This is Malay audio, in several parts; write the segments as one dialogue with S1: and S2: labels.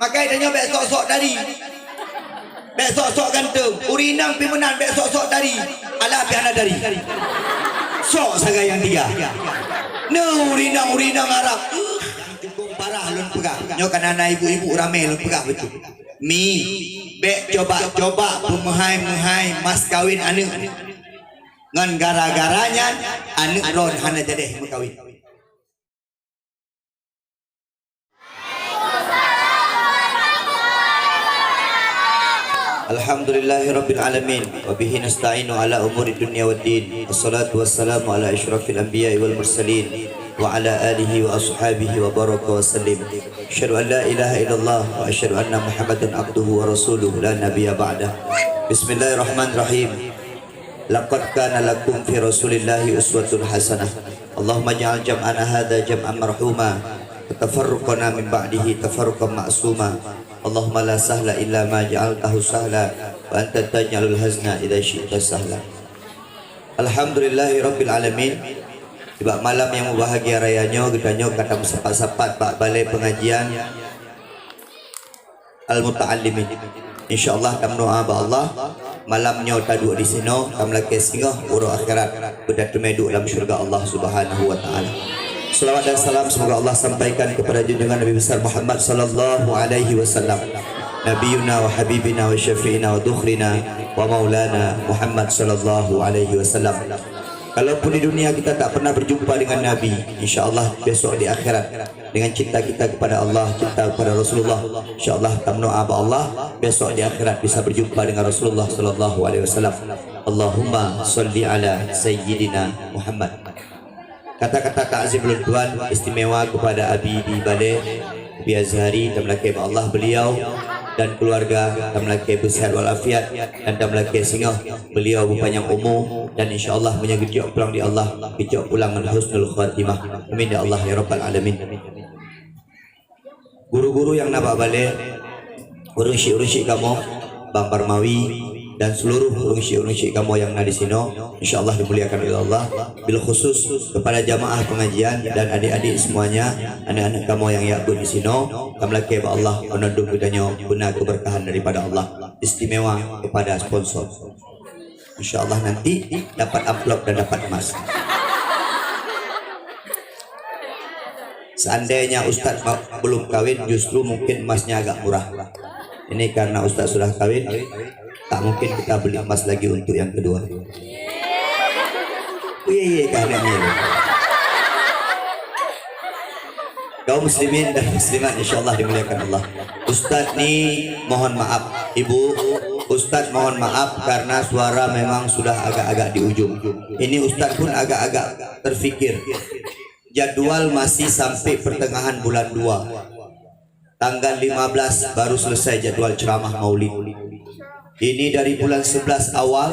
S1: Pakai tanya beg sok-sok dari. Beg sok-sok gantung. Urinang pimenan beg sok-sok dari. Alah piana dari. Sok sagai yang tiga. No urinang Arab. Jengkung parah lun pegah. Nyo kanana ibu-ibu rame lun pegah betul. Mi beg coba pemehai mas kawin anu. Ngan gara-garanya anu ron hana jadeh mekawin. Alhamdulillahirabbil alamin wa bihi nasta'inu ala umuri dunya waddin. Wassalatu wassalamu ala asyrafil anbiya'i wal mursalin wa ala alihi wa ashabihi wa baraka wa sallim. Asyhadu an la ilaha illallah wa asyhadu anna Muhammadan abduhu wa rasuluhu la nabiyya ba'dah. Bismillahirrahmanirrahim. Laqad kana lakum fi Rasulillahi uswatun hasanah. Allahumma ja'al jam'ana hadza jam'an marhuma wa tafarruqana min ba'dihi tafarruqan ma'suma. Allahumma la sahla illa ma ja'altahu sahla wa anta taj'alul hazna idza syi'ta sahla. Alhamdulillahi rabbil alamin. Tiba malam yang bahagia rayanya gedanyo kata sepat-sepat bak balai pengajian al-muta'allimin. Insyaallah tam doa ba Allah malamnya taduk di sino tam laki singgah urang akhirat bedatu meduk dalam syurga Allah Subhanahu wa taala. Salawat dan salam semoga Allah sampaikan kepada junjungan Nabi besar Muhammad sallallahu alaihi wasallam. Nabiyuna wa habibina wa syafi'ina wa dukhrina wa maulana Muhammad sallallahu alaihi wasallam. Kalaupun di dunia kita tak pernah berjumpa dengan Nabi, insya-Allah besok di akhirat dengan cinta kita kepada Allah, cinta kepada Rasulullah, insya-Allah kita berdoa kepada Allah besok di akhirat bisa berjumpa dengan Rasulullah sallallahu alaihi wasallam. Allahumma shalli ala sayyidina Muhammad. Kata-kata takzim tuan istimewa kepada Abi di Balai Abi Azhari dan melaki Allah beliau dan keluarga dan melaki bersihat walafiat dan melaki singgah beliau berpanjang umur dan insya-Allah punya gejok pulang di Allah, gejok pulang dengan husnul khatimah. Amin ya Allah ya rabbal alamin. Guru-guru yang nak balik, urus-urus kamu Bang Parmawi dan seluruh urus-urus kamu yang ada di sini, insyaallah dimuliakan oleh Allah. Bil khusus kepada jamaah pengajian dan adik-adik semuanya, anak-anak kamu yang yakut di sini, kami laki Allah menunduk bedanya guna keberkahan daripada Allah. Istimewa kepada sponsor. Insyaallah nanti dapat amplop dan dapat emas. Seandainya Ustaz belum kawin, justru mungkin emasnya agak murah. Ini karena Ustaz sudah kawin, tak mungkin kita beli emas lagi untuk yang kedua. Iya keadaannya. Kaum muslimin dan muslimat insyaallah dimuliakan Allah. Ustaz ni mohon maaf, Ibu. Ustaz mohon maaf karena suara memang sudah agak-agak di ujung. Ini Ustaz pun agak-agak terfikir. Jadwal masih sampai pertengahan bulan 2. Tanggal 15 baru selesai jadwal ceramah Maulid. Ini dari bulan 11 awal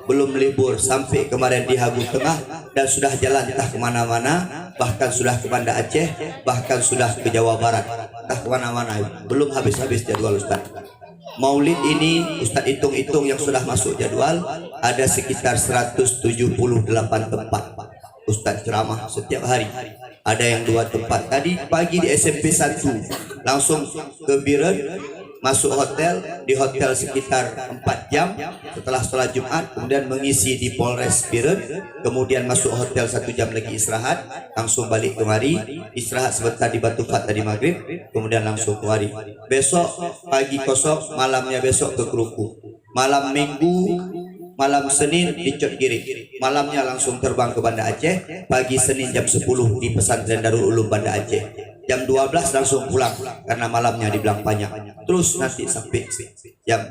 S1: belum libur sampai kemarin di Hagu Tengah dan sudah jalan entah kemana-mana, bahkan sudah ke Banda Aceh, bahkan sudah ke Jawa Barat, entah kemana-mana. Belum habis-habis jadwal Ustaz. Maulid ini Ustaz hitung-hitung yang sudah masuk jadwal ada sekitar 178 tempat Ustaz ceramah setiap hari. Ada yang 2 tempat. Tadi pagi di SMP 1 langsung ke Biren, masuk hotel, di hotel sekitar 4 jam setelah sholat Jumat, kemudian mengisi di Polres Biren, kemudian masuk hotel 1 jam lagi istirahat, langsung balik kemari, istirahat sebentar di Batu Fat tadi maghrib, kemudian langsung kemari. Besok pagi kosong, malamnya besok ke Keruku. Malam Minggu, malam Senin di Cot Giri, malamnya langsung terbang ke Banda Aceh. Pagi Senin jam 10 di Pesantren Darul Ulum Banda Aceh. Jam 12 langsung pulang karena malamnya di Belang Panjang. Terus nanti sampai jam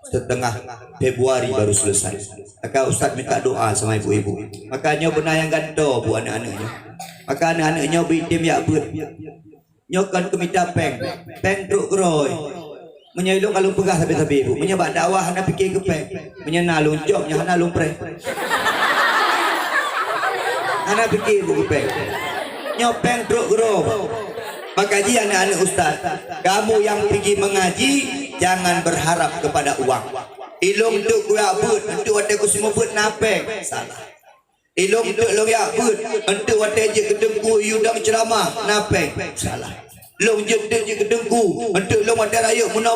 S1: setengah Februari baru selesai. Maka Ustaz minta doa sama ibu-ibu. Makanya benar yang ganto bu anak-anaknya. Maka anak-anaknya bitim ya bud. Nyokan kemita peng truk groy. Menyelung kalung pegah tapi ibu. Menyebab dakwah anda fikir ke peng. Menyenalung jobnya anda lumpre. Anda fikir ibu ke peng. Nyopeng truk grow. Makaji anak-anak Ustaz, kamu yang pergi mengaji jangan berharap kepada uang. Ilung tu kuya but, untuk ada ku semua but napeng. Salah. Ilung tu lo ya but, untuk ada je ketengku yudang ceramah napeng. Salah. Long jedek je kedengku. Untuk long ada raya mena.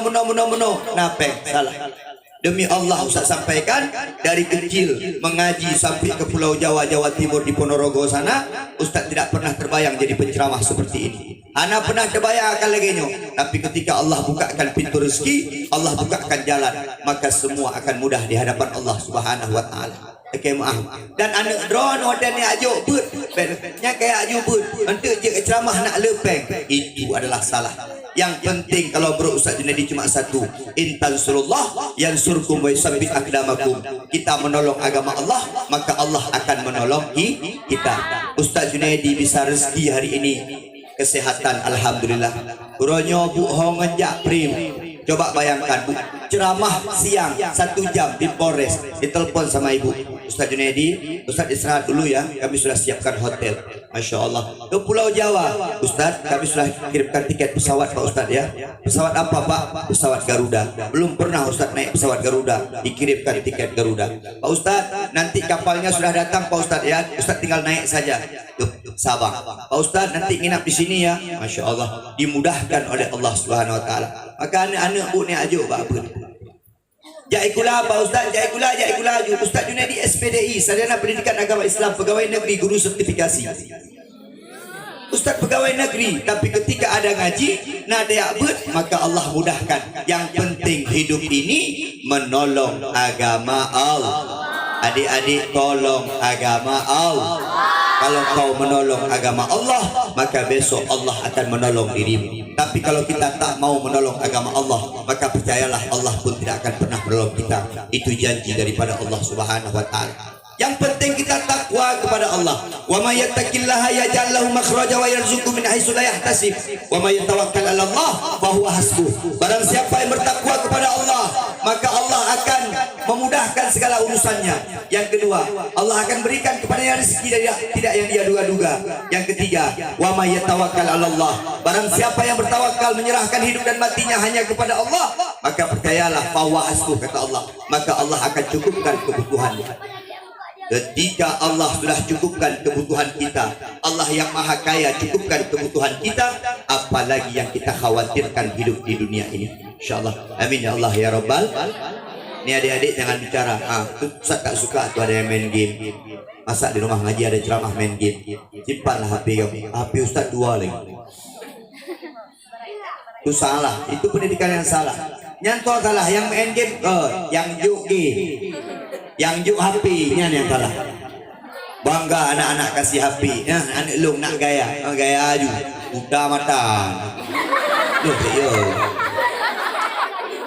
S1: Napeng salah. Demi Allah Ustaz sampaikan, dari kecil mengaji sampai ke Pulau Jawa, Jawa Timur di Ponorogo sana, Ustaz tidak pernah terbayang jadi penceramah seperti ini. Ana pernah terbayang akan laginya, tapi ketika Allah bukakan pintu rezeki, Allah bukakan jalan, maka semua akan mudah di hadapan Allah Subhanahu wa taala. Okay, maaf. Dan anak drone dan ni ajuk pun, nya kayak ajuk pun. Untuk je ceramah nak lepeng, itu adalah salah. Yang penting kalau bro Ustaz Junaidi cuma satu, intan surullah yang surkum wa yusabbit akdamakum. Kita menolong agama Allah, maka Allah akan menolong kita. Ustaz Junaidi bisa rezeki hari ini, kesehatan alhamdulillah. Uronyo Bu Hongen Jakprim. Coba bayangkan Bu, ceramah siang 1 jam di Polres, ditelepon sama ibu, Ustaz Junaidi, Ustaz istirahat dulu ya, kami sudah siapkan hotel. Masya Allah. Ke Pulau Jawa, Ustaz kami sudah kirimkan tiket pesawat Pak Ustaz ya. Pesawat apa Pak? Pesawat Garuda. Belum pernah Ustaz naik pesawat Garuda, dikirimkan tiket Garuda. Pak Ustaz, nanti kapalnya sudah datang Pak Ustaz ya, Ustaz tinggal naik saja. Sabang. Pak Ustaz nanti nginap di sini ya. Masya Allah, dimudahkan oleh Allah Subhanahu wa taala. Maka anak-anak Bu ni ajuk Pak apa? Jaikula Pak Ustaz, Jaikula aju. Ustaz Junaidi SPDI, Sarjana Pendidikan Agama Islam, pegawai negeri, guru sertifikasi. Ustaz pegawai negeri, tapi ketika ada ngaji, nada abad, maka Allah mudahkan. Yang penting hidup ini menolong agama Allah. Adik-adik tolong agama Allah. Kalau kau menolong agama Allah, maka besok Allah akan menolong dirimu. Tapi kalau kita tak mau menolong agama Allah, maka percayalah Allah pun tidak akan pernah menolong kita. Itu janji daripada Allah Subhanahu wa taala. Yang penting kita takwa kepada Allah. Wa may yattaqillaha yaj'al lahu makhraja wa yarzuqhu min haitsu la yahtasib. Wa may yatawakkal 'ala Allah fa huwa hasbuh. Barang siapa yang bertakwa kepada Allah, maka Allah akan memudahkan segala urusannya. Yang kedua, Allah akan berikan kepadanya rezeki tidak yang dia duga-duga. Yang ketiga, wa may yatawakkal 'ala Allah. Barang siapa yang bertawakal, menyerahkan hidup dan matinya hanya kepada Allah, maka percayalah fa huwa hasbuh, kata Allah, maka Allah akan cukupkan kebutuhannya. Ketika Allah sudah cukupkan kebutuhan kita, Allah yang maha kaya cukupkan kebutuhan kita, apalagi yang kita khawatirkan hidup di dunia ini. InsyaAllah. Amin ya Allah ya Rabbal. Ini adik-adik jangan bicara, Ustaz tak suka tuh ada yang main game. Masa di rumah ngaji ada ceramah main game. Simpanlah HP kamu. HP Ustaz 2 lagi. Itu salah, itu pendidikan yang salah. Nyantol salah, yang main game, yang juk game. Yang juk HP nya yang salah. Bangga anak-anak kasih HP. Ya, anak long nak gaya. Gaya aju. Udah matang. Yo.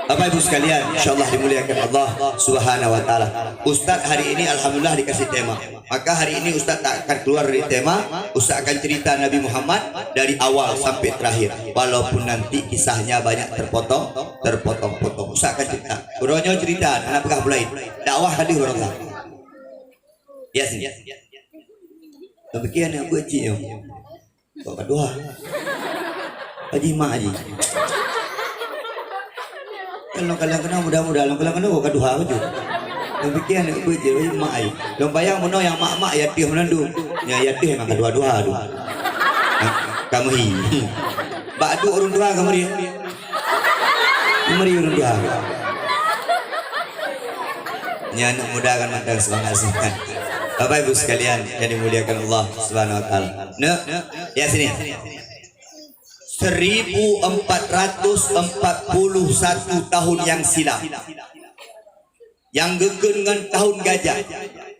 S1: Bapak Ibu sekalian, insyaallah dimuliakan Allah Subhanahu wa taala. Ustaz hari ini alhamdulillah dikasih tema. Maka hari ini Ustaz tak akan keluar dari tema. Ustaz akan cerita Nabi Muhammad dari awal sampai terakhir. Walaupun nanti kisahnya banyak terpotong-potong. Ustaz akan cerita. Uronyo cerita, anak pegah mulai. Dakwah tadi urang. Ya sini. Demikian yang buat cik yo. Kok doa. Haji mak haji. Kalau kena mudah-mudahan kalau kena kok duha aja. Demikian yang buat cik mak ai. Long bayang mono yang mak-mak ya tih menandu. Ya tih memang kedua-dua aduh. Kamu hi. Badu urun dua kamu ri. Mari urun dua. Nya anak muda akan matang semangat. Bapak Ibu sekalian yang dimuliakan Allah Subhanahu wa taala. Ya sini. 1441 tahun yang silam. Yang gegen dengan tahun gajah.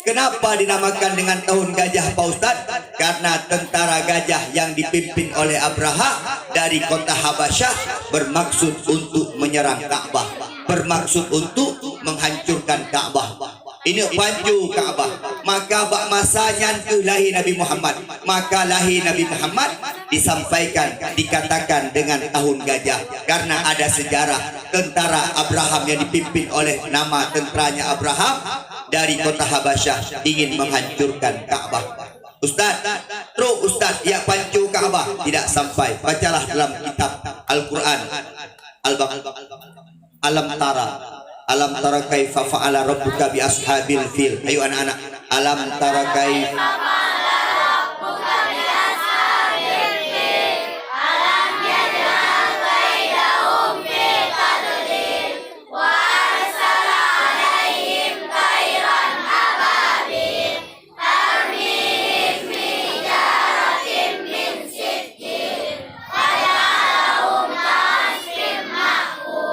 S1: Kenapa dinamakan dengan tahun gajah Pak Ustaz? Karena tentara gajah yang dipimpin oleh Abraha dari kota Habasyah bermaksud untuk menyerang Ka'bah, bermaksud untuk menghancurkan Ka'bah. Ini panju Ka'bah. Maka bak masanya ke lahir Nabi Muhammad. Maka lahir Nabi Muhammad disampaikan, dikatakan dengan tahun gajah. Karena ada sejarah tentara Abraham yang dipimpin oleh nama tentaranya Abraham dari kota Habasyah ingin menghancurkan Ka'bah. Ustaz, terus Ustaz, ya pancu Ka'bah tidak sampai. Bacalah dalam kitab Al-Quran Alam tara kaifa fa'ala rabbuka bi ashabil fil. Ayo anak-anak. Alam tara kaifa fa'ala rabbuka bi ashabil fil. Alam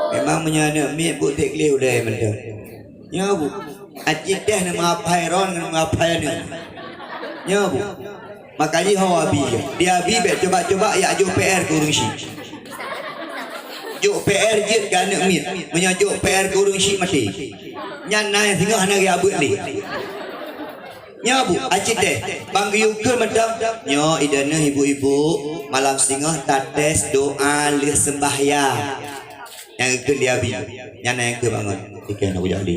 S1: Memang menyana mi bu tek leh udah menda. Ya bu. Acik dah nama apa ron nama apa ni. Ya bu. Makanya hawa abi. Dia abi bet coba-coba ya jo PR kurung si. Jo PR je kan mit. Menyajuk PR kurung si mati. Nyan nai tengah nak abut ni. Nya bu, acik deh. Bang Yukul macam nyo idana ibu-ibu malam singah tates doa le sembahyang. Yang ke dia bi. Yang yang ke bangun. Ikan aku jadi.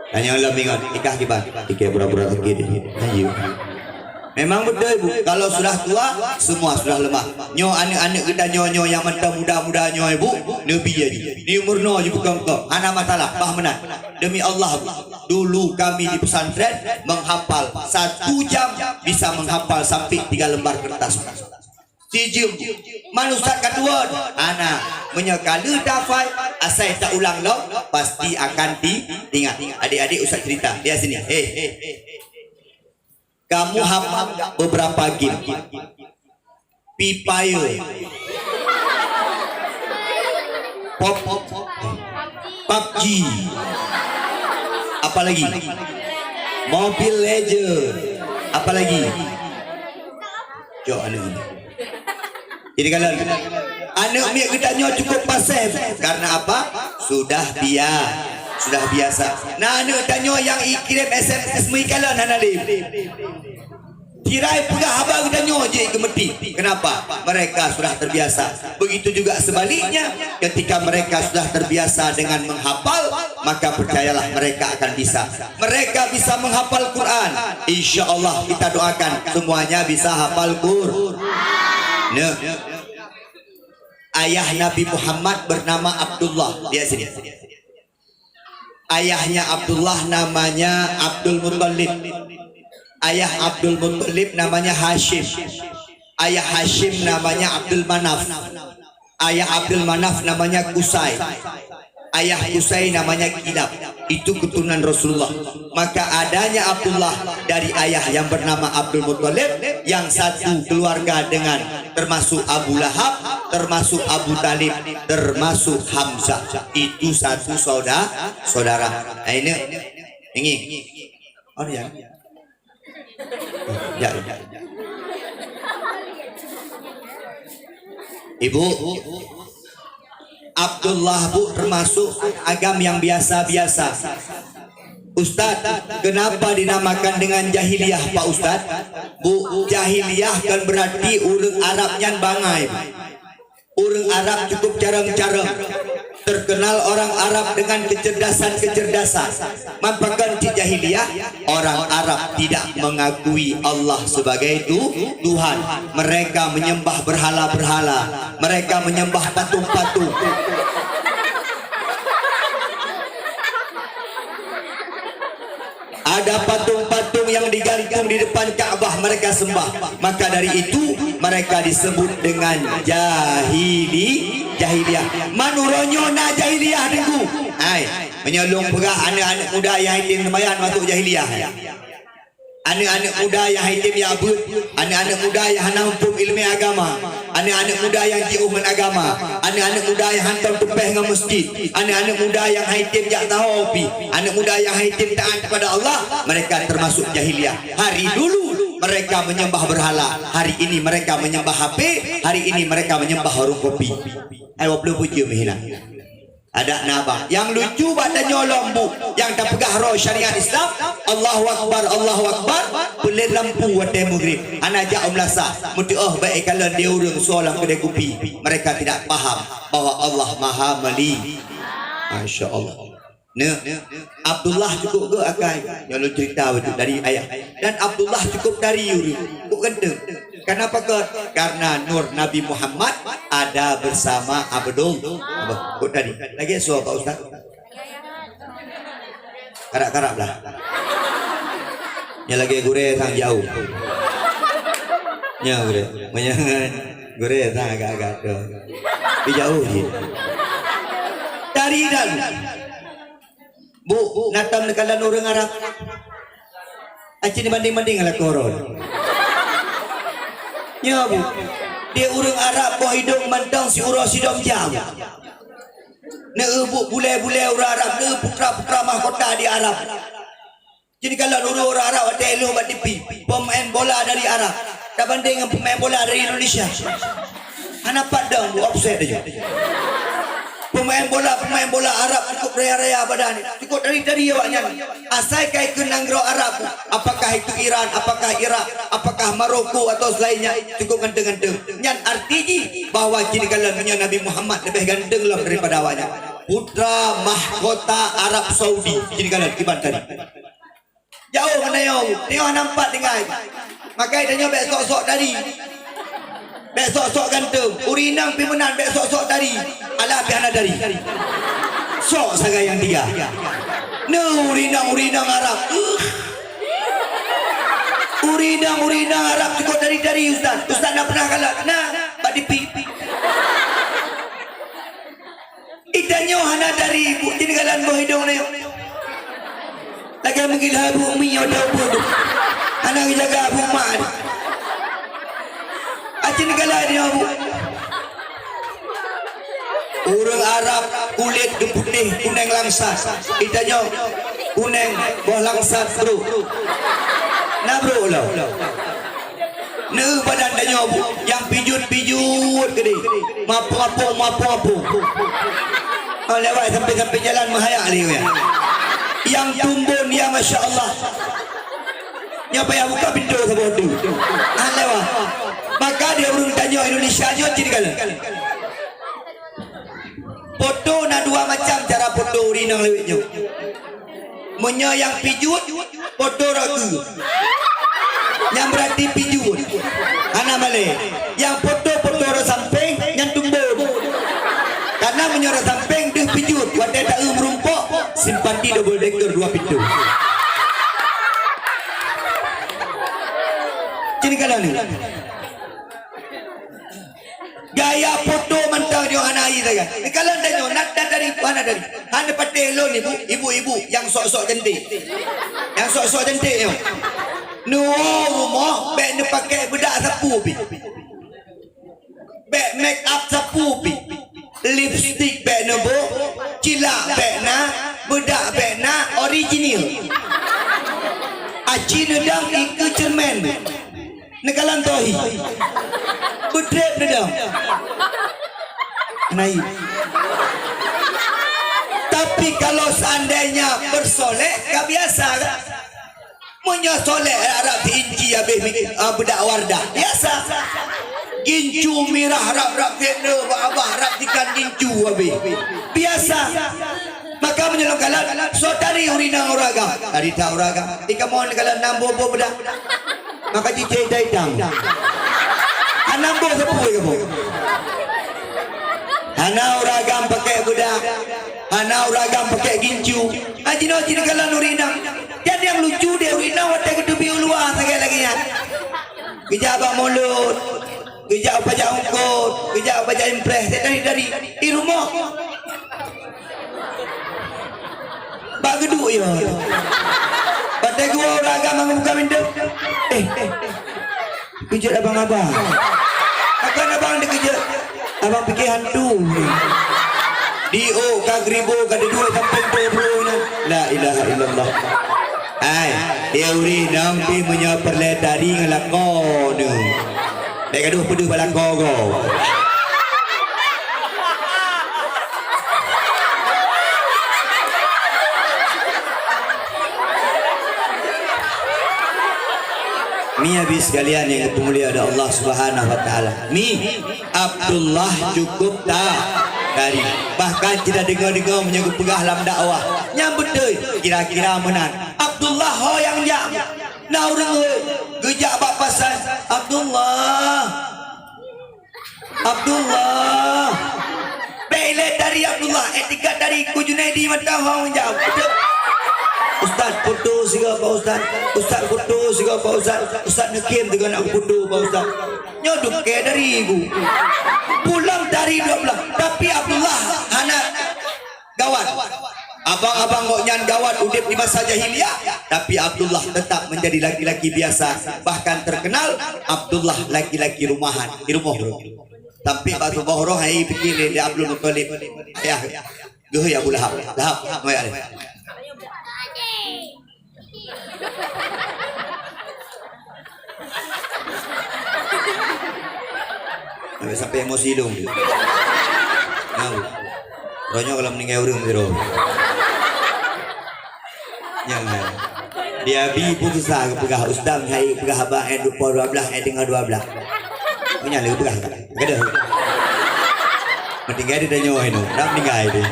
S1: Tanya Allah ingat ikah kiban. Ikan pura-pura sakit. Ayo. Memang betul ibu. Kalau sudah tua semua sudah lemah. Nyo anak-anak kita nyo yang mentah muda-muda nyo ibu nabi aja. Di umur no je bukan kau. Ana masalah bah menang. Demi Allah dulu kami di pesantren menghafal 1 jam bisa menghafal sampai 3 lembar kertas. Sijum manusia kedua anak menyekali dafai asal tak ulang lo pasti akan diingat. Adik-adik usah cerita dia sini. Kamu hafal beberapa game. Pipayo. PUBG. Apalagi? Mobile Legend. Apalagi? Jom anak ini. Jadi kalau anak ni kita nyo cukup pasif karena apa? Sudah biasa. Nah anak tanyo yang kirim SMS mengikalan analim. Tirai pegah abang kita nyo je gemeti. Kenapa? Mereka sudah terbiasa. Begitu juga sebaliknya, ketika mereka sudah terbiasa dengan menghafal, maka percayalah mereka akan bisa. Mereka bisa menghafal Quran. Insya Allah kita doakan semuanya bisa hafal Quran. Nah, ayah Nabi Muhammad bernama Abdullah. Dia sini. Ayahnya Abdullah namanya Abdul Muttalib. Ayah Abdul Muttalib namanya Hashim. Ayah Hashim namanya Abdul Manaf. Ayah Abdul Manaf namanya Qusay. Ayah Qusay namanya Kilab. Itu keturunan Rasulullah. Maka adanya Abdullah dari ayah yang bernama Abdul Muttalib, yang satu keluarga dengan termasuk Abu Lahab, termasuk Abu Talib, termasuk Hamzah. Itu satu saudara. Nah, ini oh ya. Ya. Ibu Abdullah bu termasuk agam yang biasa-biasa. Ustaz, kenapa dinamakan dengan jahiliyah Pak Ustaz? Bu, jahiliyah kan berarti urang Arabnya bangai. Urang Arab cukup jarang-jarang. Terkenal orang Arab dengan kecerdasan-kecerdasan. Mampakan di jahiliyah, orang Arab tidak mengakui Allah sebagai Tuhan. Mereka menyembah berhala-berhala. Mereka menyembah patung-patung. Ada patung-patung yang digantung di depan Ka'bah mereka sembah. Maka dari itu mereka disebut dengan jahiliyah. Manuronyo na jahiliyah dengku. Hai, menyolong pegah anak-anak muda yang hitim semayan masuk jahiliyah. Anak-anak muda yang hitim ya abud, anak-anak muda yang nampung ilmu agama, anak-anak muda yang jauh dengan agama, anak-anak muda yang hantar tupeh dengan masjid, anak-anak muda yang hitim jak tahu api, anak muda yang hitim taat kepada Allah, mereka termasuk jahiliyah. Hari dulu mereka menyembah berhala, hari ini mereka menyembah HP, hari ini mereka menyembah warung kopi. Ayo belum puji mihina. Ada naba yang lucu pada nyolong bu, yang tak pegah roh syariat Islam. Allahu Akbar, Allahu Akbar. Boleh lampu wadah maghrib. Anak jak umlasa. Muti baik kalau dia urang soalan kedai kopi. Mereka tidak paham bahwa Allah Maha Melihat. Masya Allah. Nah, Abdullah cukup ke akai? Yang lu cerita betul dari ayah. Dan Abdullah cukup dari Yuri. Kok kena? Kenapa ke? Karena Nur Nabi Muhammad ada bersama Abdul. Kok tadi? Lagi suara Pak Ustaz? Karak-karak lah. Yang lagi gure sang jauh. Ya gure. Menyangan gure sang agak-agak ke. Di jauh je. Dari dalam. Bu, natam nekalan orang Arab. Acik dibanding-banding ala koron. Ya bu, Dia orang Arab boh hidung mantang si urus hidung jam. Ne ubuk bule-bule orang Arab, ne putra-putra mahkota di Arab. Jadi kalau orang Arab ada elu bat tipi, pemain bola dari Arab, tak banding dengan pemain bola dari Indonesia. Anak padang bu offset aja. Pemain bola Arab cukup raya-raya badan, cukup dari awaknya. Asal kai ke nanggro Arab, apakah itu Iran, apakah Irak, apakah Maroko atau selainnya, cukup ganteng-ganteng. Nyan artinya bahwa kini kalau Nabi Muhammad lebih ganteng lah daripada awaknya. Putra mahkota Arab Saudi, kini kalau ibarat tadi. Jauh mana tengok nampak tinggal. Makai tanya besok-sok tadi. Besok-sok ganteng. Urinang pimenan besok-sok tadi. Alah piana dari. Sok saga yang tiga. Urinang Arab. Urinang Arab cukup dari Ustaz. Ustaz nak pernah kalah. Pak Dipi. Ikannya hana dari ibu. Tinggalan buah hidung ni. Lagi mungkin habu umi ada pun. Anak jaga abu mak. Acin kalah dia abu. Orang Arab kulit putih kuning langsat. Itanya kuning buah langsat bro. Nah bro lah. Ne badan tanya abu yang pijut ke dia. Mapu. Oh lewat sampai jalan mahayak dia. Yang tumbun ya Masya Allah. Yang payah buka pintu sebab tu. Lewat. Maka dia urung tanya Indonesia je jadi kala. Foto nak dua macam cara foto urinang lewitnya. Munya yang pijut foto ragu. Yang berarti pijut. Ana male. Yang foto samping yang tumbun. Karena menyora samping dia pijut. Wadah tak merumpok simpati double decker 2 pintu. Jadi kalau ni gaya foto mentang dia anai saja. Kalau tanya nak dari mana dari? Hanya patelo ni ibu-ibu yang sok-sok cantik. Yang sok-sok cantik yo. Nu rumah bek ni pakai bedak sapu pi. Bek make up sapu pi. Lipstick bek na bo, cilak bek na, bedak bek na original. Aci nedang iku cermen. Nekalan tohi. Bedrep nedang. Naik. Tapi kalau seandainya bersolek, gak biasa kan? Punya solek Arab diinci habis bedak wardah. Biasa. Gincu mirah rap tenda abah rap ikan gincu habis. Biasa. Maka menyelongkalan saudari urinang uraga. Dari tak uraga. Ika mohon kalau nambo bedak. Maka cicai daidang. Nambo sepuh kamu. Hana uragam pakai bedak. Hana uragam pakai gincu. Ajino kalau urinang. Dan yang lucu dia urinang wadah kedubi uluah sekali lagi ya. Kejap abang mulut. Kejap pajak ungkut, kejap pajak impres dari di rumah. Bak geduk ya. Pada gua orang agama buka pintu. Kejut abang-abang. Akan abang dikejut. Abang fikir hantu. Dio kagribo kada dua sampai 20. La ilaha illallah. Ai, dia uri nampi punya perletari ngelakon. Dek gaduh peduh balang gogo. Mi habis sekalian yang mulia ada Allah Subhanahu wa taala. Mi Abdullah cukup tak dari bahkan tidak dengar-dengar menyebut pegah dalam dakwah. Yang betul kira-kira menang. Abdullah ho yang jam. Nah orang gejak bapasan Abdullah Bele dari Abdullah etikat dari Kujunaidi mata orang jauh. Ustaz foto siga Pak Ustaz. Ustaz foto siga Pak Ustaz. Ustaz nekim dengan aku foto Pak Ustaz. Nyoduk ke dari ibu. Pulang dari 12 tapi Abdullah anak gawat. Abang-abang kok nyan gawat udip di masa jahiliyah, tapi Abdullah tetap menjadi laki-laki biasa, bahkan terkenal Abdullah laki-laki rumahan, di rumah. Tapi batu bohroh hai pikir dia Abdul Muttalib. Ayah. Geuh ya Abu Lahab. Lahab moy ale. Sampai emosi dong. Nah, rohnya kalau meninggal urung biro. Jangan. Dia bi putus lah pegah ustaz hai pegah abang ai 12 ai tengah 12. Punya lagi pegah. Kada. Meninggal dia nyawa itu. Dah meninggal dia.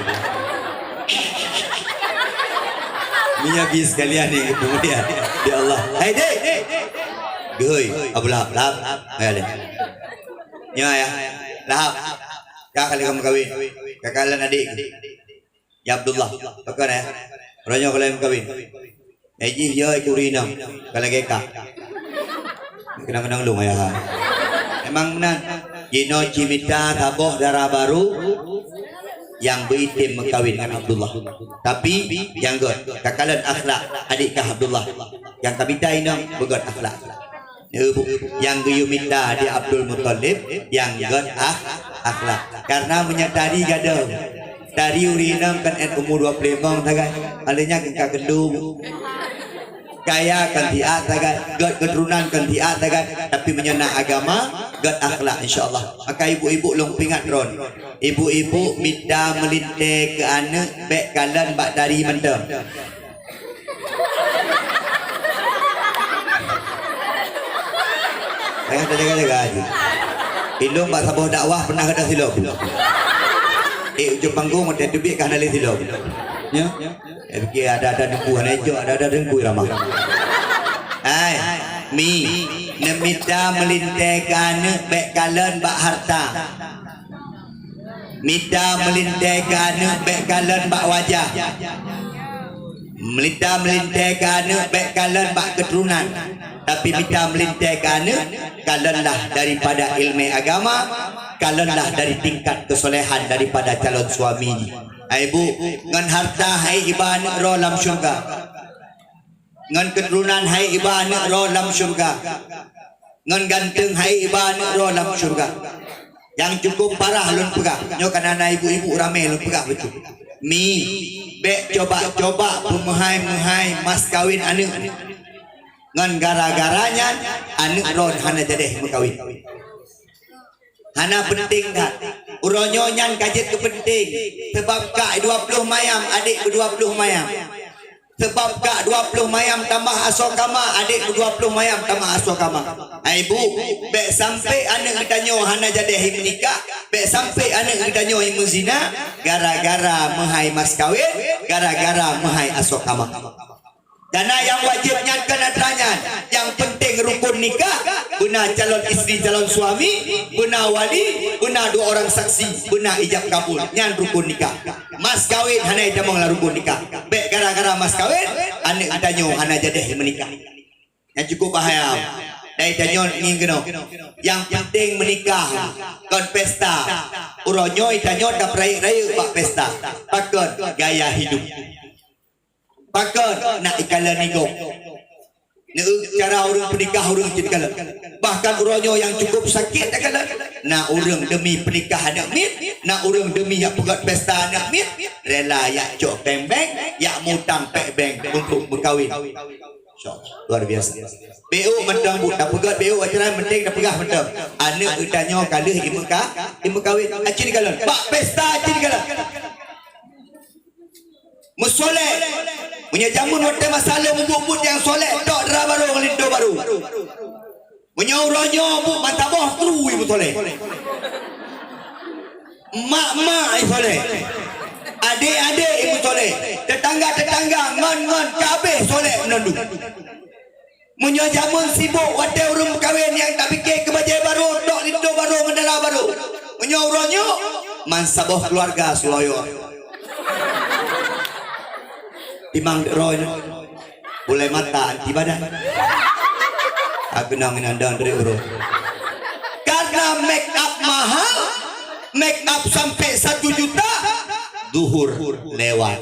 S1: Minyak habis sekalian ni kemudian. Ya Allah. Hai dek. Geuy, Abu Lahab. Hai dek. Ya ya. Lahab. Kak kali kamu kawin. Kakalan adik. Ya Abdullah. Pakar ya. Orangnya kalau kawin. Eji ya kurinam. Kalau keka. Kenang-kenang lu ayah. Emang benar. Gino cimita taboh darah baru yang beritim mengkawin dengan Abdullah. Tapi yang god kakalan akhlak adik kah Abdullah. Yang kabita ini begot akhlak. Yang guyu minta di Abdul Muttalib yang god akhlak. Karena menyadari gaduh dari urinam kan umur 25 tagai alenya kengka kendung kaya kan tiat tagai god keturunan kan tiat tagai tapi menyenang agama god akhlak insyaallah. Maka ibu-ibu long pingat ron ibu-ibu minta melinte ke anak bek kalan bak dari mendem jangan jaga-jaga aja ilung bak sabuh dakwah pernah kada silap ujung panggung ada debik kan ada silap ya fikir ada dengku hanejo ada dengku ramah ai mi nemita melintekan bek kalan bak harta mita melintekan bek kalan bak wajah mita melintekan bek kalan bak keturunan tapi mita melintekan kalanlah daripada ilmu agama kalanlah dari tingkat kesolehan daripada calon suami. Ibu ngan harta hai iban ro lam syurga. Ngan keturunan hai iban ro lam syurga. Ngan ganteng hai iban ro lam syurga. Yang cukup parah lun pegah. Nyo kanana ibu-ibu rame lun pegah betul. Mi bek coba-coba pemehai-mehai mas kawin anu. Ngan gara-garanya anu ron hana jadeh mekawin. Hana penting dah. Uronyo nyan kajet ke penting. Sebab kak 20 mayam, adik 20 mayam. Sebab kak 20 mayam tambah asokama, adik 20 mayam tambah asokama. Ibu, bek sampai anak kita nyo hana jadi menikah, bek sampai anak kita nyo muzina gara-gara mehai mas kawin, gara-gara mehai asokama. Dana yang wajib nyatkan adranya, yang penting rukun nikah, guna calon istri calon suami, guna wali, guna dua orang saksi, guna ijab kabul, nyan rukun nikah. Mas kawin hana idamong la rukun nikah. Bek gara-gara mas kawin, anak itanyo hana jadi menikah. Yang cukup bahaya. Dari itanyo ngingeno. Yang penting menikah, kon pesta. Uronyo itanyo dak rai-rai bak pesta. Pakon gaya hidup. Pakon nak ikalan nigo. Cara orang pernikah orang jadi kalah. Bahkan uronyo yang cukup sakit tak kalah. Nak orang demi pernikahan nak mit, nak orang demi yang pegat pesta nak mit, rela yak cok beng-beng, yak mutang pek-beng untuk berkahwin. Luar biasa. BO mentang bu, dah pegat BO acara penting dah pegah mentang. Anak utanyo kalih imu kahwin. Acin kalah. Pak pesta acin kalah. Musoleh punya jamun waktu masalah membubut yang soleh dok dera baru ngelindo baru punya uronyo bu mataboh kru ibu soleh mak-mak ibu soleh adik-adik ibu soleh tetangga-tetangga ngon-ngon kabeh soleh menunduk punya jamun sibuk waktu urung kahwin yang tak fikir kebajai baru dok lindo baru mendera baru punya uronyo mansaboh keluarga Suloyo Timang roy boleh mata anti badan. Aku nangin anda dari urut. Karena make up mahal, make up sampai 1 juta, duhur lewat.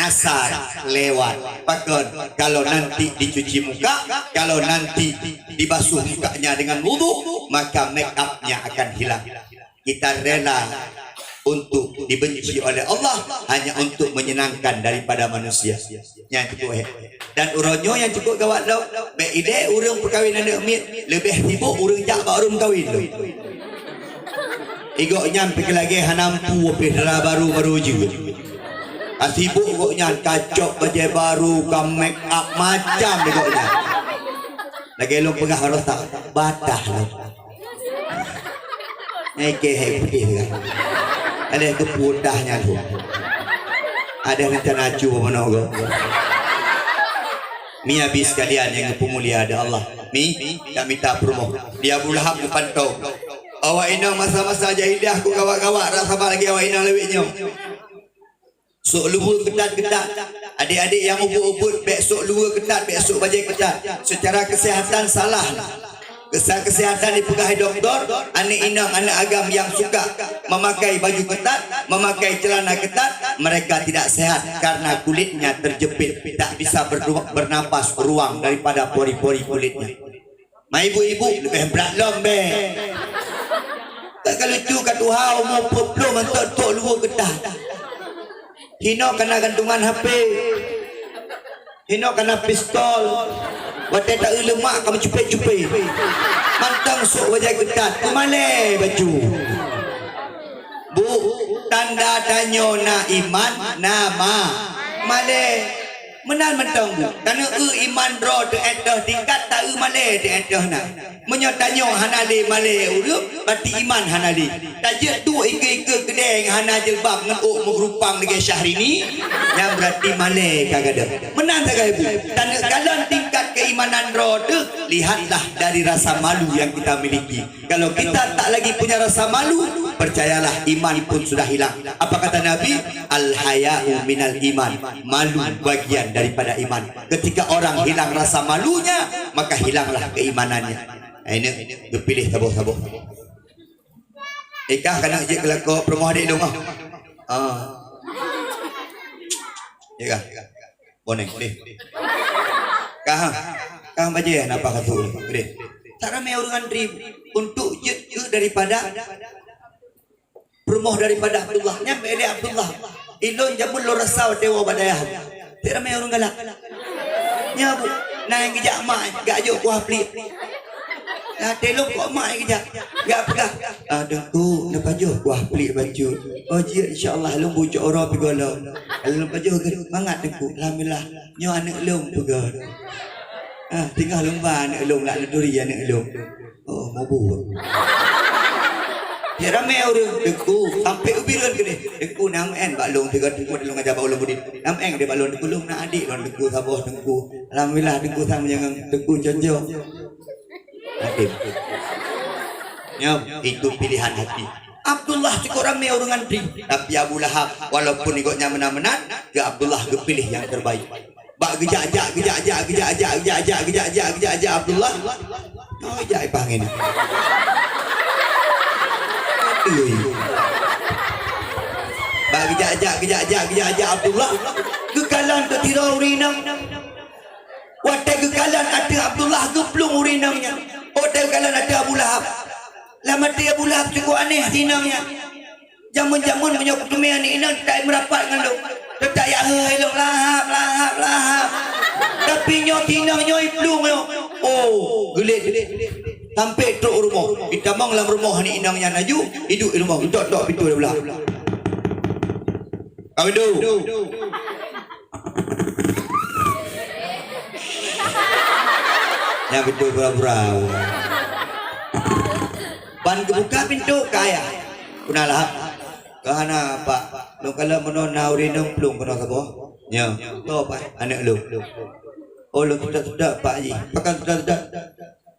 S1: asar lewat. Pakon kalau nanti dicuci muka, kalau nanti dibasuh mukanya dengan wudu, maka make upnya akan hilang. Kita rela untuk dibenci oleh Allah hanya untuk menyenangkan daripada manusia. Yang cukup dan uronyo yang cukup gawat lau. Baik ide urang perkahwinan anak mit lebih sibuk urang jak baru kahwin tu. Igok nyampe lagi hanampu pedra baru juga. Sibuk igoknya kacok baju baru, ke make up macam igoknya. Lagi lu pegah harus tak badah lu. Nike happy kan. Ada kepudahnya tu. Ada rencana cu mana go. Mi habis kalian yang pemulia ada Allah. Mi tak minta promo. Dia Abu Lahab dipantau. Awak inang masa-masa jahiliah ku gawak-gawak rasa lagi awak inang lewitnya. Sok luhur ketat-ketat. Adik-adik yang ubur-ubur besok luhur ketat, besok baju ketat. Secara kesihatan salah. Kesihatan dipegahi doktor, anak inang, anak agam yang suka memakai baju ketat, memakai celana ketat, mereka tidak sehat karena kulitnya terjepit, tak bisa bernapas ruang daripada pori-pori kulitnya. Ma ibu-ibu lebih berat lombe. Tak kalau tu kat Tuhan umur puluh mentok luhur ketat. Hino kena gantungan HP. Hino kena pistol. Wadah tak lemak kamu cepet-cepet. Mantang sok wajah ketat. Kemana baju? Bu, tanda tanya na iman nama. Male. Menan mentang bu. Karena iman ro de edah tingkat tak male de edah na. Menyatanya hanale male urut berarti iman hanale. Tajak tu ike-ike kedeng hana jilbab ngeuk mengrupang dengan Syahrini yang berarti male kagada. Menang tak ibu? Tanda kalon tingkat keimanan ro de lihatlah dari rasa malu yang kita miliki. Kalau kita tak lagi punya rasa malu, percayalah iman pun sudah hilang. Apa kata Nabi? Al-haya'u minal iman. Malu bagian daripada iman. Ketika orang hilang rasa malunya, maka hilanglah keimanannya. Ini dipilih tabuh-tabuh. Ikah kena je kelakok perumahan adik dong. Ya kah? Boneng, boleh. Kah baca ya napa kata boleh. Tak ramai orang antri untuk je daripada rumah daripada Abdullah. Nyampe dia Abdullah. Ilon jamun lo rasau dewa badayah. Tak ramai orang galak. Nyabu, naik kejak mak, gak jauh kuah pelik. Telok kok mak kejak, gak pegah. Dengku, lepas jauh kuah pelik baju. Oh jia, insyaAllah lu bujuk orang pergi lo. Lepas jauh ke, mangat dengku. Alhamdulillah, nyo anak lum pergi. Tinggal lumba anak lum, lah duri anak lum. Oh, mau buat. Ya ramai orang dengku sampai ubiran ke ni. Dengku nang en balong tiga dengku dalam ajar balong budin. Nam en dia balong dengku lung nak adik lon dengku sabah dengku. Alhamdulillah dengku sama jangan dengku jonjo. Adik. Ya itu pilihan hati. Abdullah cukup ramai orang antri. Tapi Abu Lahab walaupun ikutnya menang-menang, ke Abdullah kepilih yang terbaik. Bak gejak-jak Abdullah. Oh jak ipang ini. Bagi gejak Abdullah kekalan ke tira urinam. Wadah kekalan ada Abdullah geplung urinamnya. Wadah kekalan ada Abu Lahab. Lama dia Abu Lahab cukup aneh tinamnya. Jamun-jamun punya ketumian ini tak merapat dengan lu. Tak ya elok lahap. Tapi nyo tinam nyo iplung nyo. Oh, gelit. Sampai truk rumah. Kita mang dalam rumah ni inangnya naju, hidup di rumah. Dok pintu dia belah. Kau hidup. Yang pintu pura-pura. Ban kebuka pintu kaya. Kunalah. Kahana Pak. Lu kalau menona urinum plung kena sapa? Ya. Tu Pak, anak lu. Oh lu tidak Pak Haji. Pakai tidak.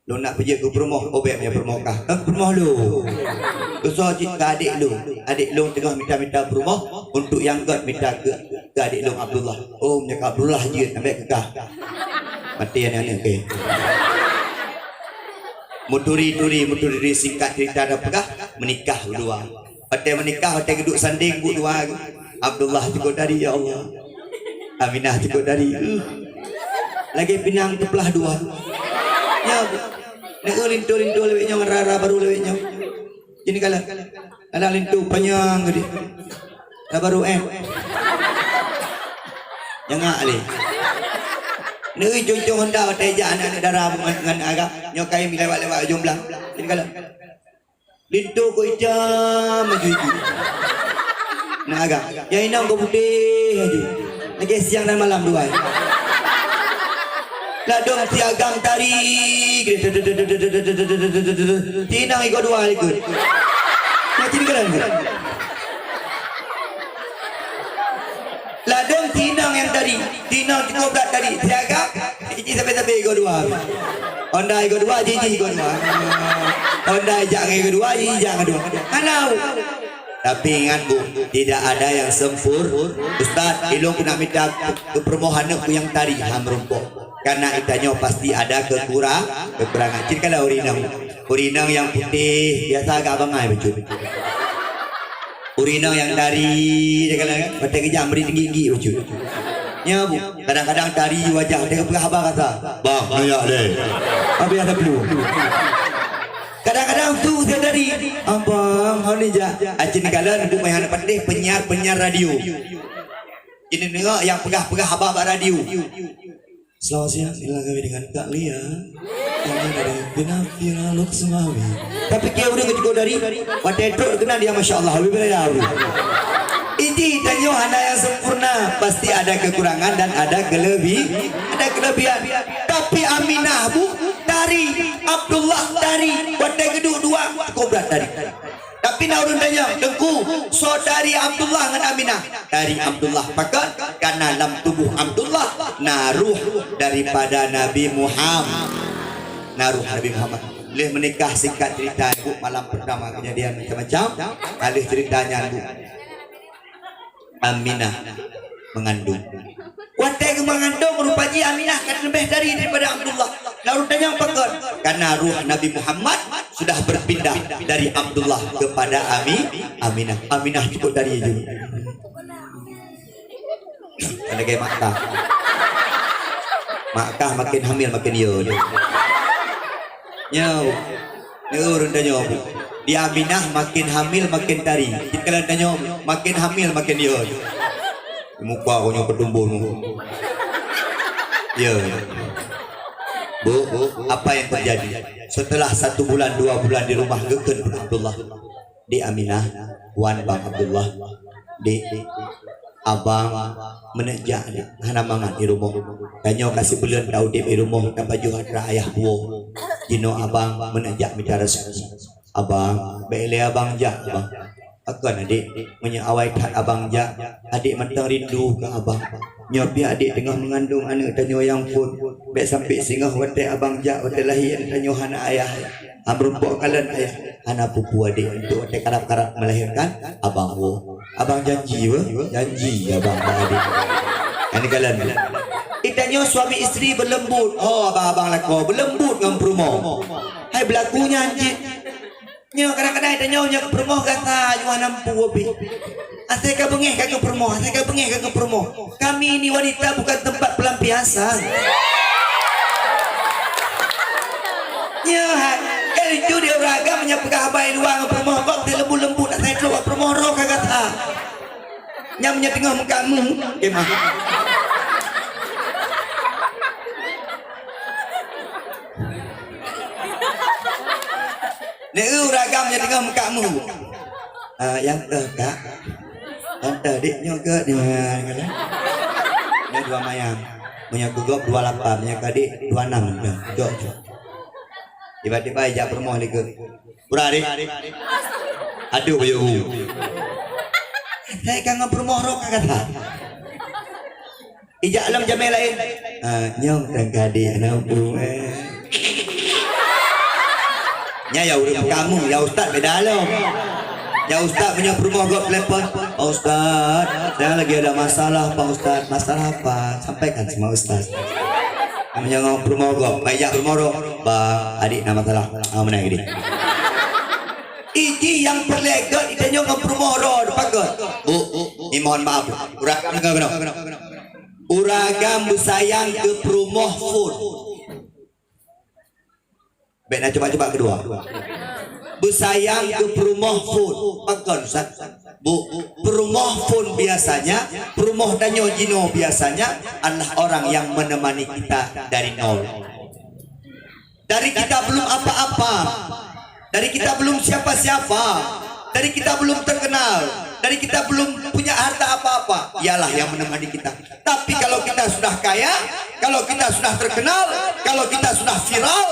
S1: Lu nak pergi ke rumah obek punya permokah. Ke rumah lu. Besar cita adik lu. Adik lu tengah minta rumah untuk yang God minta ke adik lu Abdullah. Oh punya Abdullah je ambil kekah. Mati anak-anak ke. Muturi singkat cerita dah pegah menikah berdua. Hotel menikah, hotel duduk sanding dua. Abdullah juga dari ya Allah. Aminah cukup dari lagi pinang kepelah dua. Ya, nak lintu lewetnya rara baru lewetnya. Jadi kalau ada lintu panjang gede, dah baru jangan ali. Nui cucu hendak teja anak darah dengan agak nyokai lewat jumlah. Jadi kalau lintu ko ijam maju itu. Nah agak, yang inang ko putih aja. Lagi siang dan malam dua. Ladong tiagang tarik tinang ikut dua ikut macam keren ladong tinang yang tadi tinang dikobrak tadi tiagang iji sampai ikut dua Honda ikut dua jiji ikut dua Honda jangan ikut dua jiji jangan dua kanau. Tapi ingat Bu, tidak ada yang sempur. Ustaz, ilung kena minta kepermohonan ku yang tadi hamrumpok. Karena itanya pasti ada kekurangan. Jadi kalau urinang yang putih biasa agak bangai betul. Urinang yang dari kadang pada kejam beri tinggi betul. Ya Bu, kadang-kadang dari wajah dia pegah abang kata, "Bang, nanya deh." Apa ada perlu? Kadang-kadang tu saya dari abang hari ja acin kala duduk main hadapan deh penyiar radio. Ini dengar yang pegah-pegah abang radio. Selamat siang, inilah kami dengan Kak Lia. Kami dari Pinafira Luxmawi. Tapi kia udah cukup dari Watetro kena dia Masya Allah lebih berbeda. Ini tanyo hana yang sempurna pasti ada kekurangan dan ada kelebihan. Tapi Aminah Bu dari Abdullah dari Wadai Geduk dua kobrat dari. Tapi naurun tanya dengku saudari Abdullah dengan Aminah dari Abdullah pakat karena dalam tubuh Abdullah naruh daripada Nabi Muhammad. Naruh Nabi Muhammad. Boleh menikah singkat cerita Bu malam pertama kejadian macam-macam. Alih ceritanya Bu. Aminah mengandung. Watai mengandung rupanya Aminah kan lebih daripada Abdullah. Lalu tanya pakar karena ruh Nabi Muhammad sudah berpindah dari Abdullah kepada Aminah. Aminah cukup dari itu. Ada kayak Makkah makin hamil makin yod. Nyau, urun tanya Bu. Di Aminah makin hamil makin tari. Kita kalian tanya makin hamil makin yod. Muka aku nyoba tumbuh. Ya. Bu, apa yang terjadi? Setelah 1 bulan 2 bulan di rumah geken Abdullah di Aminah, Wan Bang Abdullah di abang menejak hana mangan di rumah. Tanya kasih bulan tahu di rumah tak baju hatra ayah buah. Jino abang menejak bicara abang, bele abang jak abang. Akan adik menyawai tat abang jak. Adik mentang rindu ke abang. Nyobi adik tengah mengandung anak tanya yang pun. Baik sampai singgah watai abang jak watai lahir tanya hana ayah. Amrumpok kalian ayah. Hana pupu adik untuk watai karap-karap melahirkan abang wo. Abang janji wa? Janji abang adik. Ini kalian. Itanya suami isteri berlembut. Oh abang-abang laku berlembut dengan perumoh. Hai berlakunya anjir. Nyo kadang-kadang ada nyonya ke permoh kata Yuan nampu wabi. Asal kau bengih kau permoh, asal kau bengih kau permoh. Kami ini wanita bukan tempat pelampiasan. Nyo kalau itu dia beragam menyapakah abai luang permoh kok dia lembut-lembut asal itu permoh roh kata. Nyamnya tengah mukamu, kemah. Neu ragamnya dengan mukamu. Yang kak, dik nyoga di mana? Ini 2 mayang, punya gugop 28, punya kadik 26. Jok. Tiba-tiba ajak permoh lagi. Dik. Aduh bayu. Saya kangen permoh rok kata. Ijak alam jamai lain. Nyong dan kadik anak nya ya udah kamu ya Ustaz beda lo. Ya Ustaz punya rumah gua telepon. Oh, Ustaz, saya lagi ada masalah Pak Ustaz. Masalah apa? Sampaikan sama Ustaz. Namanya ngomong rumah gua, kayak rumah ro. Bang, adik nama salah. Mana ini? Iki yang perlegal itanya ngomong rumah ro, pakai. Bu, ini mohon maaf. Kurang enggak. Uragam bersayang ke perumoh phone. Baik nak coba kedua. Bersayang ke perumoh phone. Pakon Ustaz. Bu, perumoh phone biasanya, perumoh danyo jino biasanya adalah orang yang menemani kita dari nol. Dari kita belum apa-apa, dari kita belum siapa-siapa, dari kita belum terkenal, dari kita belum punya harta apa-apa, ialah yang menemani kita. Tapi kalau kita sudah kaya, kalau kita sudah terkenal, kalau kita sudah viral,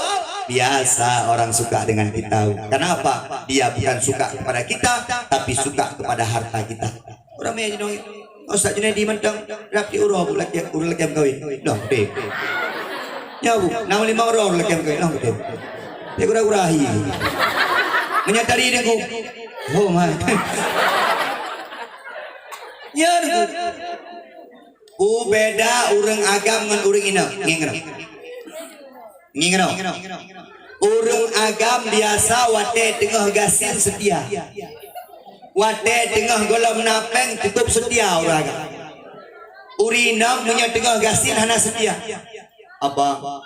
S1: biasa orang suka dengan kita. Kenapa? Dia bukan suka kepada kita, tapi suka kepada harta kita. Orang yang dong, Ustaz Junaidi mentang rapi urah lagi kawin. Noh, deh. Ya bu, 65 orang lagi kawin. Noh, deh. Dia kurang-kurahi. Menyadari dia ku. Oh my. Ya, beda urang agam dengan urang inang. Ngingeno. Urang agam biasa wate tengah gasin setia. Wate tengah golam napeng cukup setia urang agam. Urinam punya tengah gasin hana setia. Abang,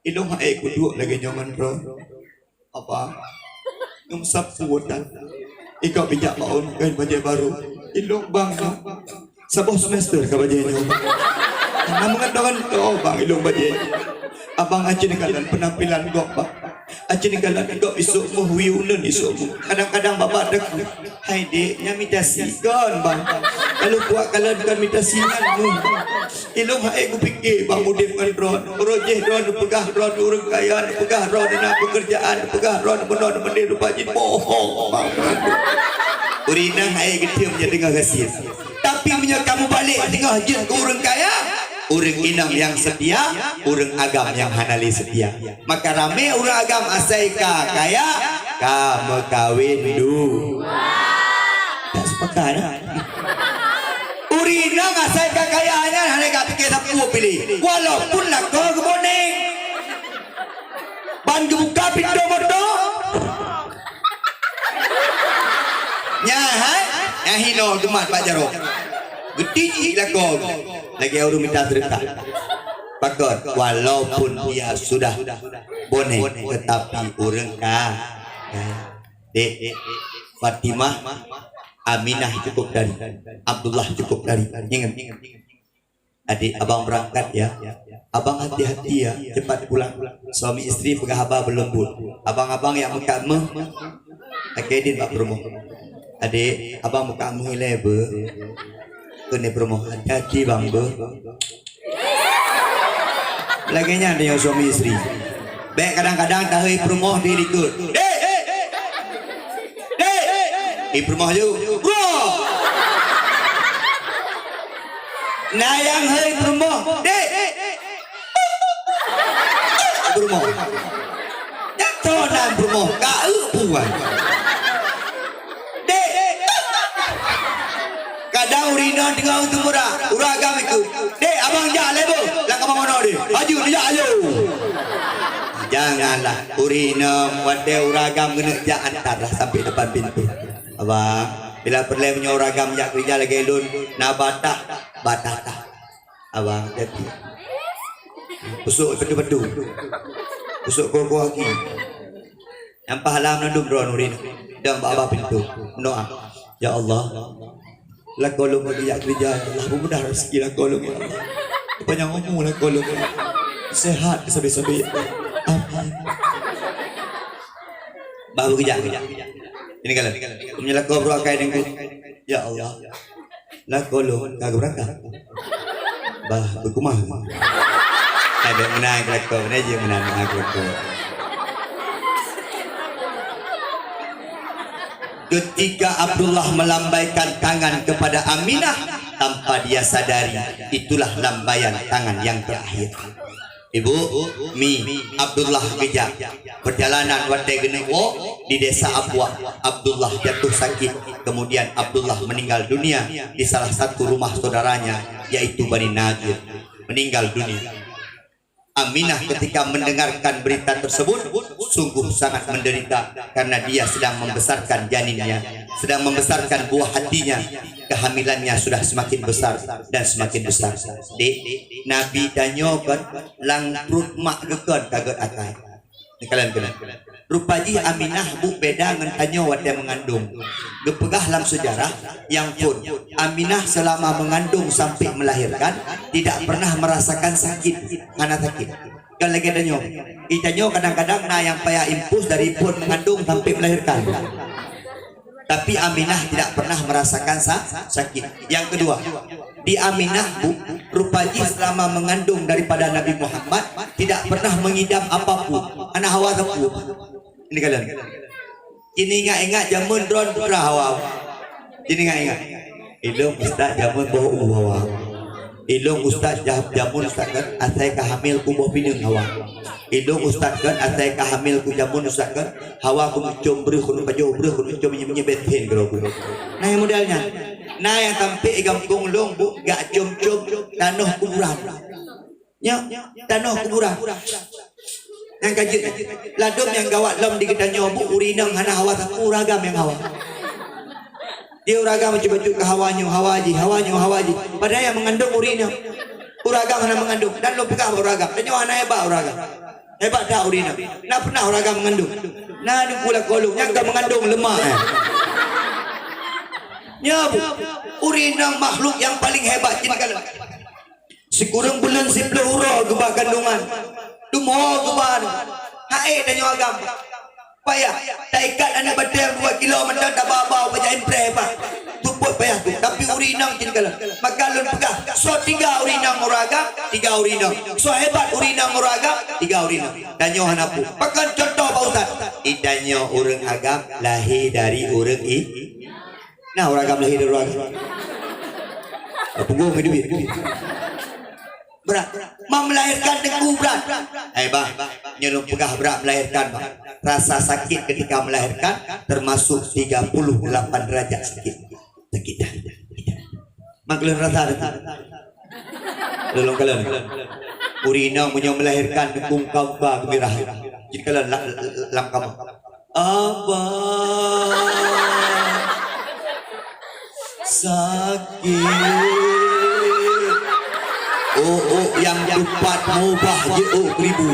S1: ilong hae kudu lagi nyaman bro. Apa? Yung saputan. Ikaw bijak maun kan bajai baru. Ilong bang sabong semester ka bajai nyo. Namungan dengan oh bang ilong bajai. Abang aja nikalan penampilan gok bang. Aja nikalan gok isuk mu wiunan isuk mu. Kadang-kadang bapak dek. Hai dek nya mitasi kan bang. Kalau buat kalan kan mitasi kan mu. Ilong hae ku pikir bang mudin dengan drone. Projek drone pegah drone urang kaya pegah drone na pekerjaan pegah drone benon mendir rupajin bohong bang. Urina hae gede menjadi tengah gasin. Tapi punya kamu balik tengah jin ke urang kaya. Urang inam yang setia, urang agam yang hanali setia. Maka rame urang agam asai ka kaya, ka mekawin du. Tak sepakat. Urina asai ka kayanya hanya ka pikir sapu pilih. Walaupun nak kau keboning. Ban buka pintu motor. Nyahai, nyahino demat Pak Jarok. Gede lah kau. Lagi orang minta sedekah. Pakot, walaupun dia sudah bonek, tetapi orang Dek, Fatimah, Aminah cukup dari, Abdullah cukup dari. Ingat. Adik, abang berangkat ya. Abang hati-hati ya, cepat pulang. Suami istri pegahaba belum pun. Abang-abang yang muka meh, akhirnya Pak Promo. Adik, abang muka meh lebe. Kene promo hati bang be. Laginya ada yang suami istri. Baik kadang-kadang tahu promo diri ikut. Promo je. Bro. Nah yang hari promo. Promo. Jatuh dan promo. Kau puan. Kadang urina tengah untuk murah, uragam ikut. Dek, abang jak lebo, lang abang mana dek? Aju, jak ayo. Janganlah urina wate uragam kena jak antar sampai depan pintu. Abang, bila perlu punya uragam jak kerja lagi lun, na batah. Abang jadi. Usuk pedu-pedu. Usuk kau lagi. Yang pahalam nandum drone urina. Dan bawa pintu. Doa. Ya Allah. Lah kolong dia kerja Allah mudah rezeki lah kolong ya Allah. Panjang umur lah kolong. Sehat sampai-sampai. Amin. Baru kerja. Ini kalau menyelak kau berakai dengan ya Allah. Lah kolong kagak berangkat. Bah berkumah. Ada menang kau, aja menang kau. Ketika Abdullah melambaikan tangan kepada Aminah tanpa dia sadari, itulah lambaian tangan yang terakhir. Ibu, Abdullah kejap perjalanan wate genewo di desa Abwa. Abdullah jatuh sakit, kemudian Abdullah meninggal dunia di salah satu rumah saudaranya, yaitu Bani Nadir. Meninggal dunia. Aminah ketika mendengarkan berita tersebut sungguh sangat menderita karena dia sedang membesarkan janinnya sedang membesarkan buah hatinya, kehamilannya sudah semakin besar dan semakin besar. Dek, Nabi tanya kan, lang perut mak gekon kaget akai. Ni kalian. Rupaji Aminah bu beda dengan tanya wadah mengandung. Gepegah dalam sejarah yang pun Aminah selama mengandung sampai melahirkan tidak pernah merasakan sakit, karena sakit. Kan lagi tanya, itanya kadang-kadang nah yang payah impus dari pun mengandung sampai melahirkan. Tapi Aminah tidak pernah merasakan sakit. Yang kedua, di Aminah bu, rupaji selama mengandung daripada Nabi Muhammad tidak pernah mengidam apapun. Anak Hawa tahu. Ini kalian. Ini ingat-ingat jamun drone putra Hawa. Ini ingat-ingat. Ilung Ustaz jamun bau Hawa. Ilung Ustaz jamun Ustaz kan asai hamil ku bau pinang Hawa. Ilung Ustaz kan asai hamil ku jamun Ustaz kan Hawa ku mencium beri ku baju beri ku mencium nyebet-nyebet kalau ku. Nah yang modelnya. Nah yang sampai gampung long bu gak cium-cium tanah kuburan. Ya, tanah kuburan. Yang kaji ladum yang gawat lom di gedanya bu urinang hana Hawa tapu ragam yang Hawa. Dia uragam macam baju ke hawanya hawaji. Padahal yang mengandung urinang. Uragam hana mengandung dan lo pegang uragam. Tanya hana hebat uragam. Hebat dah urinang. Nak pernah uragam mengandung. Nah ni pula kolong yang gak mengandung lemak. Ya bu, urinang makhluk yang paling hebat jadi kalau sekurang bulan 10 hurau gebah kandungan. Dumo keban. Hae dan nyawagam. Payah. Tak ikat anak badan 2 kilo macam tak bawa baca impre pak. Tuput payah tu. Tapi urinang jadi kalau. Maka lun pegah. So 3 urinang muragam, 3 urinang. So hebat urinang muragam, 3 urinang. Danyo hanapu. Pakan contoh Pak Ustaz. Idanyo urang agam lahir dari urang Nah uragam lahir dari uragam. Punggung duit. Berat. Melahirkan dengan berat. Bah, nyelum pegah berat melahirkan. Bah. Rasa sakit ketika melahirkan termasuk 38 derajat sakit. Sakit. Maklum rasa ada. Tolong kalian. Urinang punya melahirkan dengan kau gembira. Jadi kalian lam kamu. Abah sakit. Oh yang dapat mubah je ribu.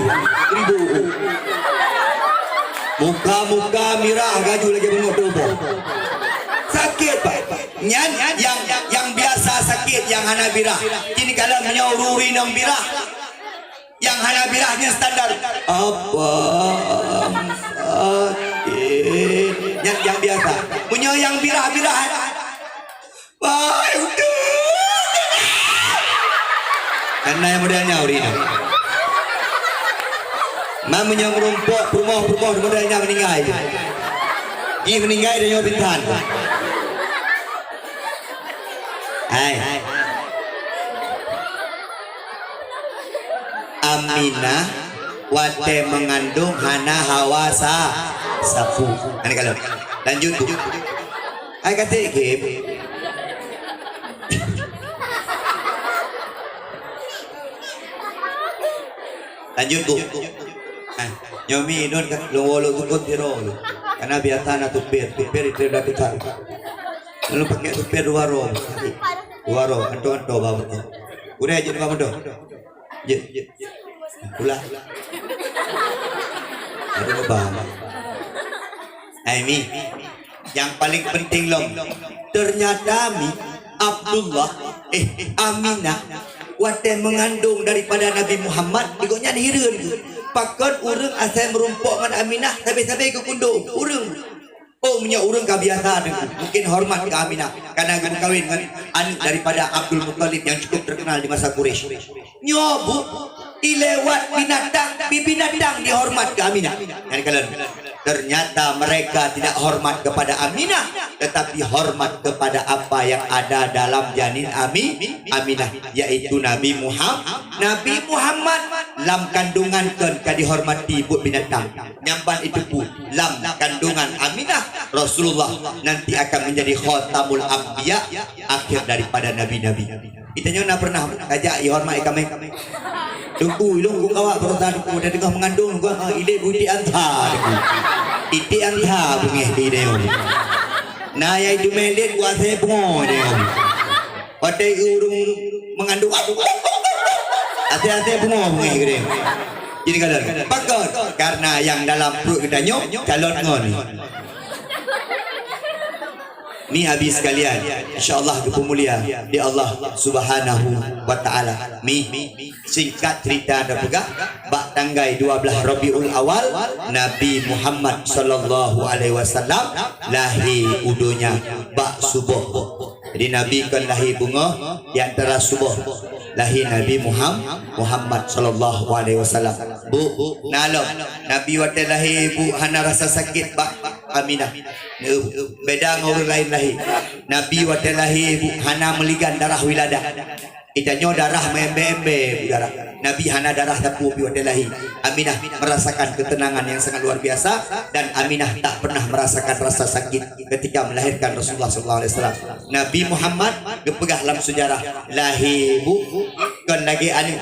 S1: Muka mirah gaju lagi bengok dobo. Sakit pak. Nyan yang biasa sakit yang hana birah. Kini kalau menyaururi nang birah. Yang hana birahnya standar. Apa sakit? Yang biasa. Punya yang birah. Wah, udah. Karena yang modelnya urina. Mamanya merumpuk rumah modelnya meninggal. Ini meninggal dan nyawa bintan. Hai. Aminah wate mengandung hana Hawa sapu. Ini kalau lanjut tu. Hai kata ikip. Lanjut bu. Nyomi non kan lolo tukut tiro. Karena biasa na tupir itu dah kita. Lalu pakai tupir 2 roh. 2 roh anto bawa. Udah aja bawa do. Je. Ulah. Ada apa? Ini yang paling penting lom. Ternyata Abdullah Aminah wate mengandung daripada Nabi Muhammad digoknya dihireun pakon urang asal merumpuk dengan Aminah sampai ke kundung urang punya urang kebiasa mungkin hormat ke Aminah karena akan kawin dengan anak daripada Abdul Muttalib yang cukup terkenal di masa Quraisy. Nyobu ilewat binatang dihormat ke Aminah. Dan kalian ternyata mereka tidak hormat kepada Aminah tetapi hormat kepada apa yang ada dalam janin Aminah yaitu Nabi Muhammad lam kandungan kan dihormati buat binatang nyamban itu pun lam kandungan Aminah Rasulullah nanti akan menjadi khatamul anbiya akhir daripada nabi-nabi. Itanya nak pernah ajak hormat kami Tunggu kawak perasaan aku dan tengah mengandung gua ide budi anta. Ide anta bungeh ide ni. Nah ya itu melit buat saya pengor dia. Pakai urung mengandung. Hati-hati pengor mengai dia. Jadi kadang pakar karena yang dalam perut kita nyok calon ngon. Ni habis sekalian, insyaallah kita mulia di Allah Subhanahu wa taala. Mi singkat cerita ada pegah bak tanggai 12 Rabiul Awal Nabi Muhammad sallallahu alaihi wasallam lahir udunya bak subuh. Jadi Nabi kan lahir bunga di antara subuh. Lahir Nabi Muhammad sallallahu alaihi wasallam. Bu nalok Nabi waktu lahir bu hana rasa sakit bak Aminah. Beda dengan orang lain lahir. Nabi waktu lahir hana meligan darah wiladah. Itanyo darah membe-embe darah. Nabi hana darah tapu waktu lahir. Aminah merasakan ketenangan yang sangat luar biasa dan Aminah tak pernah merasakan rasa sakit ketika melahirkan Rasulullah sallallahu alaihi wasallam. Nabi Muhammad gepegah dalam sejarah lahir bu kan lagi anak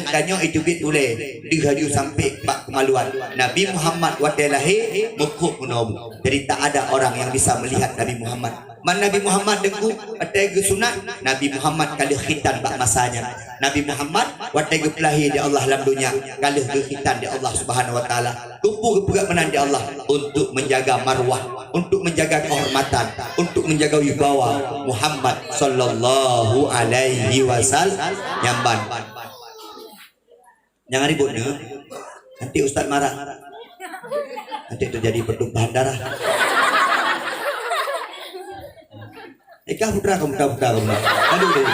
S1: tanyo itu bit boleh dihaju sampai bak kemaluan. Nabi Muhammad waktu lahir mukuk menabu. Jadi tak ada orang yang bisa melihat Nabi Muhammad. Man Nabi Muhammad dengku waktu sunat Nabi Muhammad kali khitan bak masanya. Nabi Muhammad waktu lahir di Allah dalam dunia kali khitan di Allah Subhanahu wa taala. Tumpu gepegak menan di Allah untuk menjaga marwah, untuk menjaga kehormatan, untuk menjaga wibawa Muhammad sallallahu alaihi wasallam. Nyamban. Jangan ribut nih. Nanti Ustaz marah. Nanti terjadi pertumpahan darah. Kah putra kamu. Aduh deh.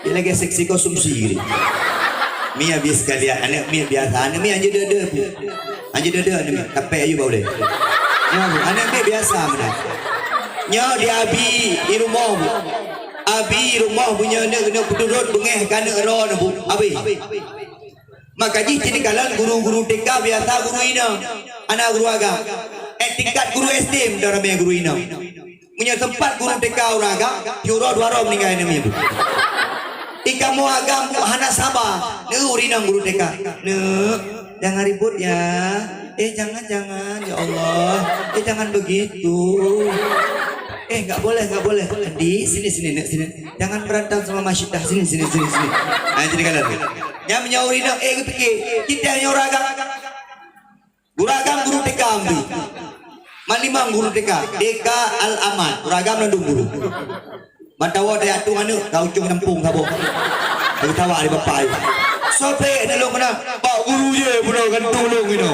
S1: Dia lagi seksi konsumsi gini. Mi habis sekalian, anak mi biasa, anak mi aja dada. Aja dada anak mi. Kapek ayu boleh. Ya, anak mi biasa mana. Nya dia abi di rumah bu. Abi rumah punya nak kena pedurut bengeh kana ero bu. Abi. Maka jadi kalau guru-guru TK biasa guru ina, anak guru agama. Tingkat guru SD dalam yang guru ina. Punya tempat guru TK orang agama, juro dua meninggal ini bu. Ika mau agama hana sabar. Urina guru TK. Jangan ribut ya. Jangan ya Allah. Jangan begitu. Enggak boleh. Di sini. Jangan berantem sama Masyidah. Sini. Nah, jadi kan. Yang menyauri nak fikir kita hanya orang agama. Guru TK ambil. Malimang guru TK. TK Al-Aman. Guru nandung guru. Matawa dia atu mana? Kau cung nampung kabo. Kau tawa di bapak ayu. Sope nolong kena. Pak guru je pun kan tolong ini.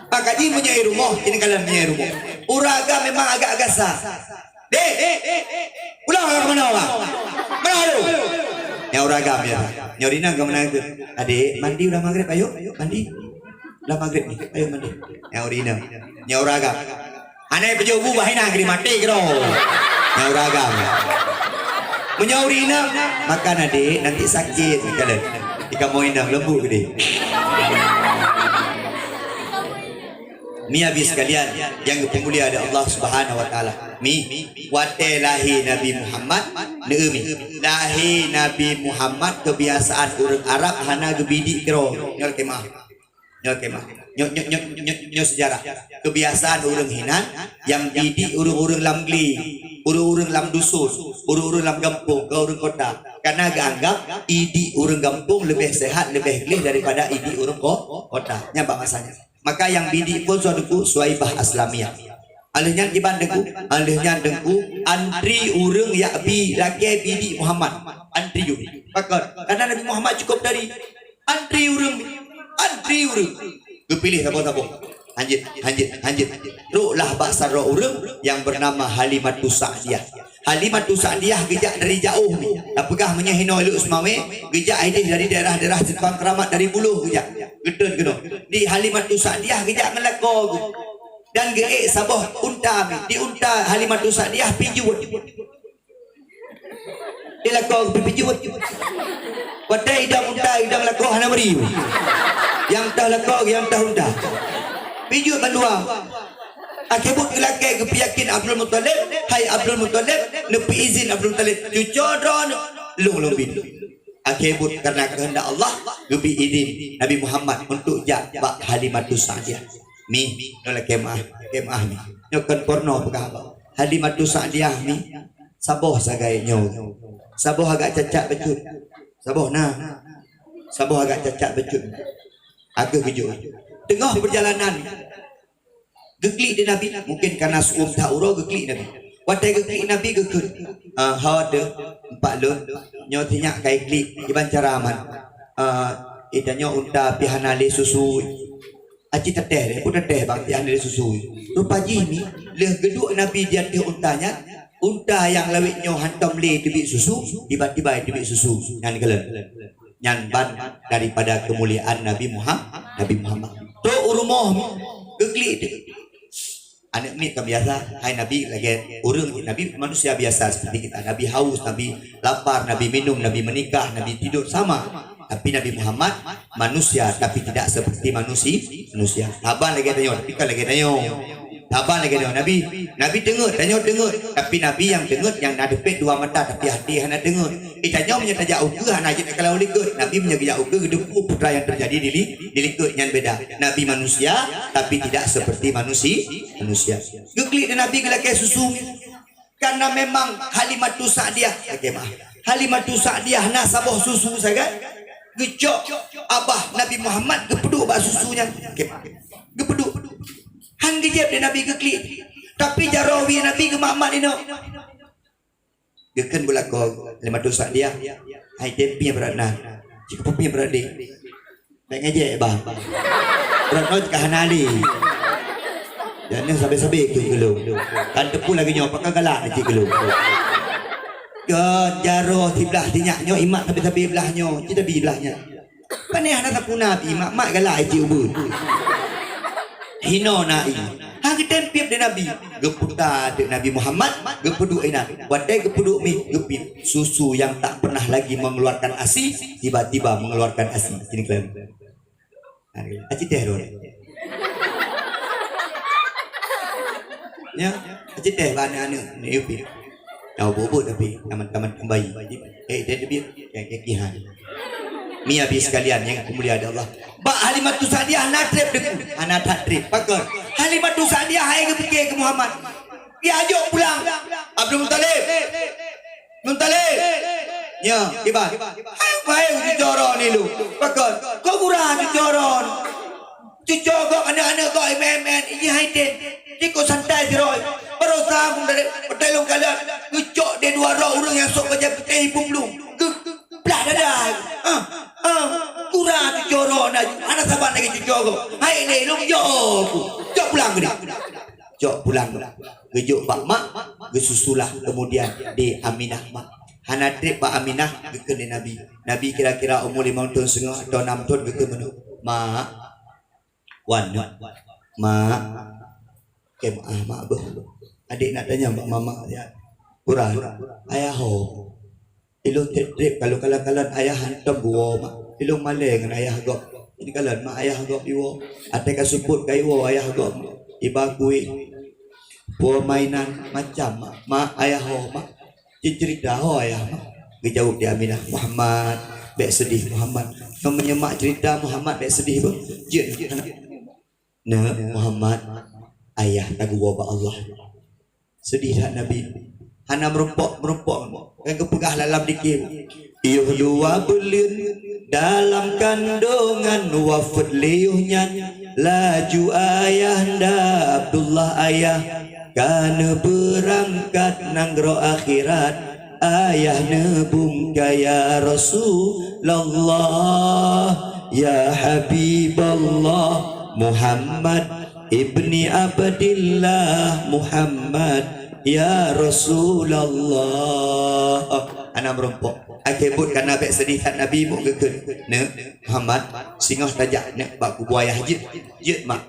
S1: Maka dia punya rumah, ini kalian punya rumah. Uraga memang agak sah. Pulang ke mana orang? Mana lu? Ya uraga ya. Nyorina ke mana itu? Adik, mandi udah maghrib, ayo mandi. Udah maghrib nih, ayo mandi. Ya urina, ya uraga. Aneh pejobu bahina kiri mati kero. Ya uraga. Menyaurina makan adik nanti sakit kalian. Jika mau indah lembu gede. Mi habis sekalian yang pemulia ada Allah Subhanahu wa taala. Mi wate lahir Nabi Muhammad neumi. Lahir Nabi Muhammad kebiasaan orang Arab hana gebidi kero. Nyor kemah. Nyo sejarah. Kebiasaan orang Hinan yang bidi urung-urung lam gli, urung-urung lam dusun, urung-urung lam kampung, ke urung kota. Karena anggap idi urung kampung lebih sehat, lebih gli daripada idi urung kota. Nyampak masanya. Maka yang bidi pun suatu Suaibah Aslamiyah. Alihnya kiban dengku, antri urung yakbi laki bidi Muhammad. Antri yuk. Karena Nabi Muhammad cukup dari antri urung. Kepilih siapa-siapa. Hanjit. Ru'lah baksara urung yang bernama Halimatus Sa'diyah. Halimatus Sa'diyah gejak dari jauh ni. Apakah menyahino Elu Usmawi? Gejak ini dari daerah-daerah Jepang Keramat dari buluh gejak. Gedun kena. Di Halimatus Sa'diyah gejak ngelako. Dan geek sabah unta. Di unta Halimatus Sa'diyah pijut. Dia lako pijut. Wadai idam lako hana beri. Yang dah lako yang dah unta. Pijut bandua. Akibut laki kepiyakin Abdul Muttalib. Hai Abdul Muttalib, nepi izin Abdul Muttalib. Jujodron long bin. Akibut karena kehendak Allah gebi izin Nabi Muhammad untuk jak bak Halimatus Sa'diyah. Mi nolak kemah mi. Nyokan porno pegah. Halimatus Sa'diyah mi. Saboh sagai nyo. Saboh agak cacat becut. Saboh nah. Saboh agak cacat becut. Agak kejut. Tengah perjalanan. Geklik di Nabi. Mungkin karena suum ta'uro geklik Nabi. Watai geklik Nabi gekut. Hawada. Empat lun. Nyo tinyak kai klik. Iban cara aman. Itanyo unta pihanali susu. Aci teteh. Aku teteh bang pihanali susu. Rupa jini. Leh geduk Nabi dia teh untanya. Unta yang lawiknya hantam le tebik susu, tiba-tiba tebik susu. Yang kalian, yang ban daripada kemuliaan Nabi Muhammad. Tu urumoh geklik. Anak ni kan biasa. Hai Nabi lagi urang Nabi manusia biasa seperti kita. Nabi haus, Nabi lapar, Nabi minum, Nabi menikah, Nabi tidur sama. Tapi Nabi Muhammad manusia tapi tidak seperti manusia. Taban lagi tanya, tapi kan lagi tanya. Taban lagi tanya Nabi dengar, tanya dengar. Tapi Nabi yang dengar yang ada pet dua mata tapi hati hanya dengar. Tanya menyata jauh ke hanya jadi kalau likut. Nabi menyata jauh ke depu putra yang terjadi di likut yang beda. Nabi manusia tapi tidak seperti manusia. Geklik dan Nabi gelak susu. Karena memang Halimatus Sa'diyah. Okey maaf. Halimatus Sa'diyah nasaboh susu saja. Gecok abah Nabi Muhammad gepeduk bak susunya. Okey. Gepeduk. Han gejep dia Nabi geklik. Tapi jarawi Nabi ke Muhammad ini. Geken pula kau Halimatus Sa'diyah. Hai tempi yang berada. Jika pupi yang berada. Tak ngejek bah. Berada ke Hanali. Jangan sampai-sampai ke gelung. Kan tepu lagi nyo pakai galak nanti gelung. Ke jaroh tibelah tinyaknya imak sampai-sampai belahnya. Tidak belahnya. Paneh nak tak punah mak galak aje ubun. Hino nai. Hang tempiap de Nabi. Geputa de Nabi Muhammad, gepuduk ina. Wadai gepuduk mi gepip susu yang tak pernah lagi mengeluarkan ASI tiba-tiba mengeluarkan ASI. Ini kalian. Aci teh ron. Ya, aci teh bana-ana ni upi. Tahu bobot tapi taman-taman kembali. Dia lebih kayak kihan. Mi habis sekalian yang kemuliaan Allah. Bak Halimatus Sa'diyah natrip deku. Anak tatrip. Pakar. Halimatus Sa'diyah hai ke fikir ke Muhammad. Dia ajak pulang. Abdul Muttalib. Ya, tiba. Hai cucoron ni lu. Pakar. Kau kurang cucoron. Cucok anak-anak kau MMN. Ini hai ten. Kau santai si Roy. Berusaha pun dari pertelung kalian. Ngecok dia dua orang yang sok kerja putih pun belum. Belah dadah. Kurang cucoron aja. Anak sahabat lagi cucok. Hai ni lu jok. Jok pulang ni. Jok pulang. Gejuk Pak Mak. Gesusulah kemudian di Aminah Mak. Hana trip Pak Aminah ke Nabi. Nabi kira-kira umur 5 tahun setengah atau 6 tahun ke mana? Mak. Wan. Mak. Kemah mak bah. Adik nak tanya mak mama ya. Kurang. Ayah ho. Ilung trip kalau kalan ayah hantam buah mak. Ilung maleng dengan ayah gop. Ini kalan mak ayah gop iwo. Atek kasuput kai wo ayah gop. Iba kui. Buah mainan macam mak ayah ho mak. Cerita ho ayah mak. Dijawab dia Aminah Muhammad. Baik sedih Muhammad. Kau menyemak cerita Muhammad baik sedih bah. Nah Muhammad. Ayah tagu wabak Allah. Sedih tak Nabi. Hana merumpok. Yang kepegah dalam dikir. Iyuh dua belin dalam kandungan wafat liuhnya. Laju ayah nda Abdullah ayah. Kana berangkat nanggro akhirat. Ayah nebung kaya Rasulullah. Ya Habiballah Muhammad Ibni Abdillah Muhammad Ya Rasulullah. Anak merompok. Akibut karena baik sedih tak Nabi mu gekun. Muhammad singah tajak nak bak kubu ayah jit mak.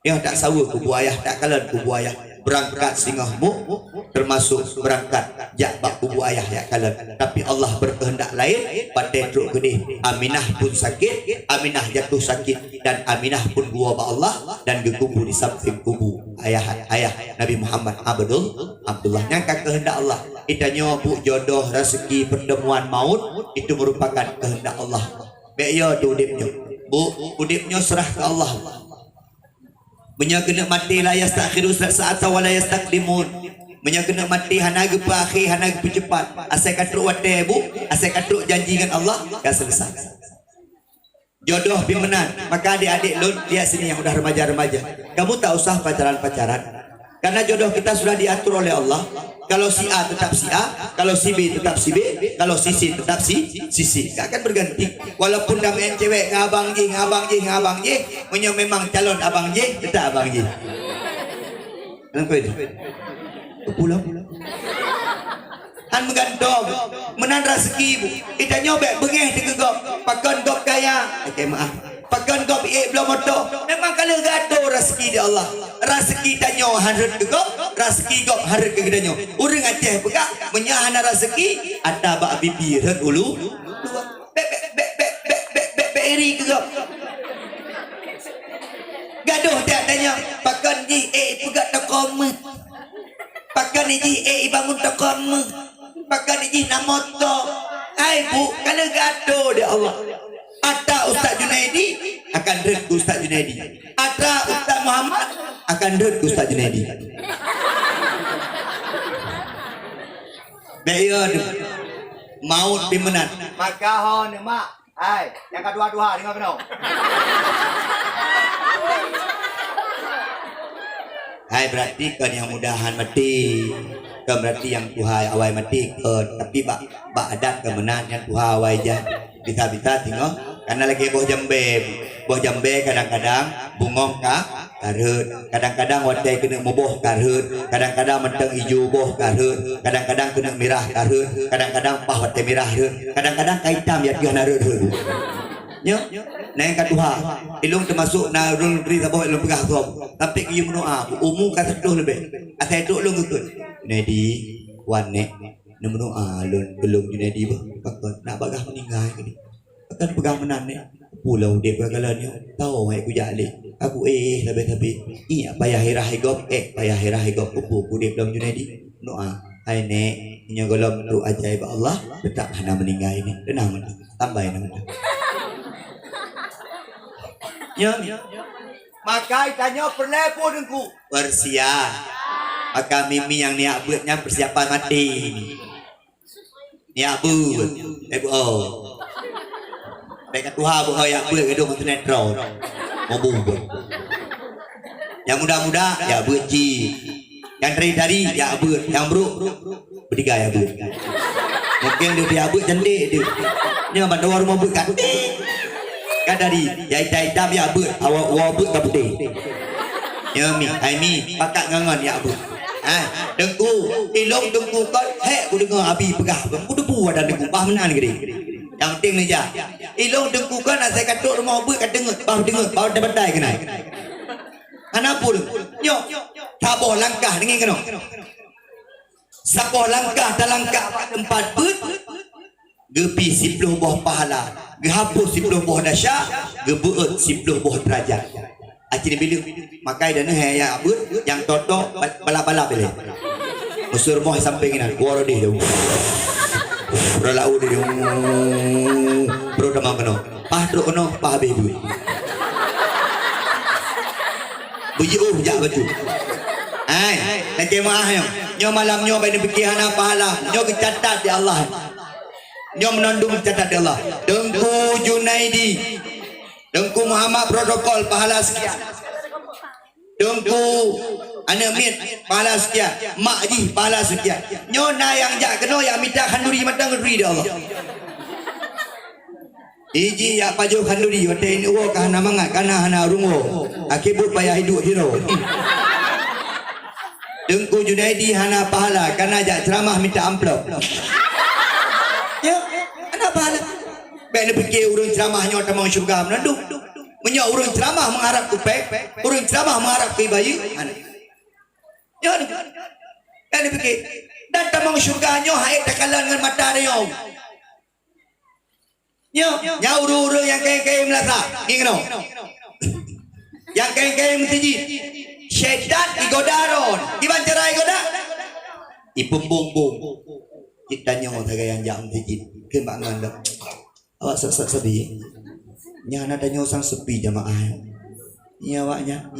S1: Yang tak sawa kubu ayah tak kalan kubu ayah. Berangkat singahmu termasuk berangkat jak bak kubu ayah ya kalan. Tapi Allah berkehendak lain pada truk gede. Aminah pun sakit, Aminah jatuh sakit dan Aminah pun gua ba Allah dan dikubur di samping kubu ayah Nabi Muhammad Abdullah. Yang kehendak Allah. Itanya bu jodoh rezeki pertemuan maut itu merupakan kehendak Allah. Baik ya tu udipnya. Bu udipnya serah ke Allah. Menya kena mati la yastakhiru sa'ata wa la yastaqdimun. Menya kena mati hanaga perakhir hanaga cepat. Asal katruk wate bu, asal katruk janji dengan Allah kan selesai. Jodoh pimenan. Maka adik-adik lun lihat sini yang udah remaja-remaja. Kamu tak usah pacaran-pacaran. Karena jodoh kita sudah diatur oleh Allah. Kalau si A tetap si A, kalau si B tetap si B, kalau si C tetap si C. Gak akan berganti. Walaupun dah main cewek ngabang J, punya memang calon abang J, tetap abang J. Kenapa itu? Pulang. Han menggantung, menan rezeki bu. Kita nyobek bengeh digegok, pakon gop kaya. Okey maaf. Pakon gop belum motor. Memang kalau gaduh rezeki di Allah. Rezeki tanyo harut gegok, rezeki gop harut kegedanyo. Urang Aceh pegak menyahana rezeki ada bak bibi red ulu. Be eri gegok. Gaduh tiap tanya pakon ji pegak takom. Pakon ji bangun takom. Pakon ji namoto. Hai bu, kalau gaduh di Allah. Ada Ustaz Junaidi akan red Ustaz Junaidi. Ada Ustaz Muhammad akan red Ustaz Junaidi. Beyon maut pimenan. Maka hon mak. Hai, yang kedua-dua dengar benar. Hai berarti kan yang mudahan mati. Kan berarti yang Tuhan awal mati kan. Tapi bak adat kemenan yang Tuhan awal jan. Bisa-bisa tengok. Karena lagi boh jambe kadang-kadang bungong karhut, kadang-kadang watai kena moboh karhut, kadang-kadang menteng hijau boh karhut, kadang-kadang kena merah karhut, kadang-kadang pah watai merah karhut, kadang-kadang kaitam ya dia narut hut. Nyo, neng katuha, ilung termasuk narul beri saboh ilung pegah sob. Tapi kieu mendoa, umum kata tuh lebih. Asal itu lu ngikut. Nedi, wane, mendoa lun belum Junedi bah, pakon nak bagah meninggal ni. Akan pegang menan ni pulau dia pergalannya tahu mai aku jali aku lebih iya payah hirah higop payah hirah higop upu dia belum Junedi doa hai nek nya golom tu ajaib Allah tetap hana meninggal ini tenang tambahin nama nya makai tanya pernah pun dengku bersiap maka mimi yang niat buatnya persiapan mati niat buat oh baik Tuhan bukan yang buat gedung sinetron mau buat yang muda-muda ya buat ji yang dari ya buat yang bro bertiga ya buat mungkin dia buat cantik dia ni bandar rumah buat cantik kan dari ya hitam ya buat awak buat tak putih ya mi pakak ngangan ya buat dengku ilong dengku kan aku dengar abi pegah aku debu ada dengku bah menan gede yang penting ni je. Ilong dengkukan nak saya katuk rumah ubut kat dengut. Bau badai kena. Ana pun. Nyo. Taboh langkah dengan kena. Saboh langkah dan langkah tempat but. Gepi 10 buah pahala. Gehapus 10 buah dahsyat. Gebeut 10 buah derajat. Acik bila makai dana ya abut yang toto bala-bala boleh. Usur moh sampai kena. Waro dia. Bro lau dia bro demam kena pah truk kena pah habis duit bujuh jak baju nak jemaah nyo malam nyo bagi fikir hana pahala nyo kecatat di Allah nyo menandung catat di Allah dengku Junaidi dengku Muhammad protokol pahala sekian dengku anak mit pahala sekian mak ji pahala sekian nyona yang jak kena yang minta khanduri matang ngeri dia Allah iji ya pajo khanduri wate ini wo kana mangat kana hana rungo akibut payah hidup hero dengku Junaidi hana pahala kana jak ceramah minta amplop ya hana pahala baik fikir urang ceramahnya tamang syurga menanduk menyak urang ceramah mengharap kupek urang ceramah mengharap ke bayi ya kan dipikir dan tamang syurganya hai takalan dengan mata dia ya urang-urang yang kaya-kaya melasa ni kena yang kaya-kaya mesti syaitan igodaron gimana cara igoda ipumbung-bung kita nyawa tagay yang jam mesti kembangan dah awak sepi nya ada nyawa sang sepi jamaah Nyawanya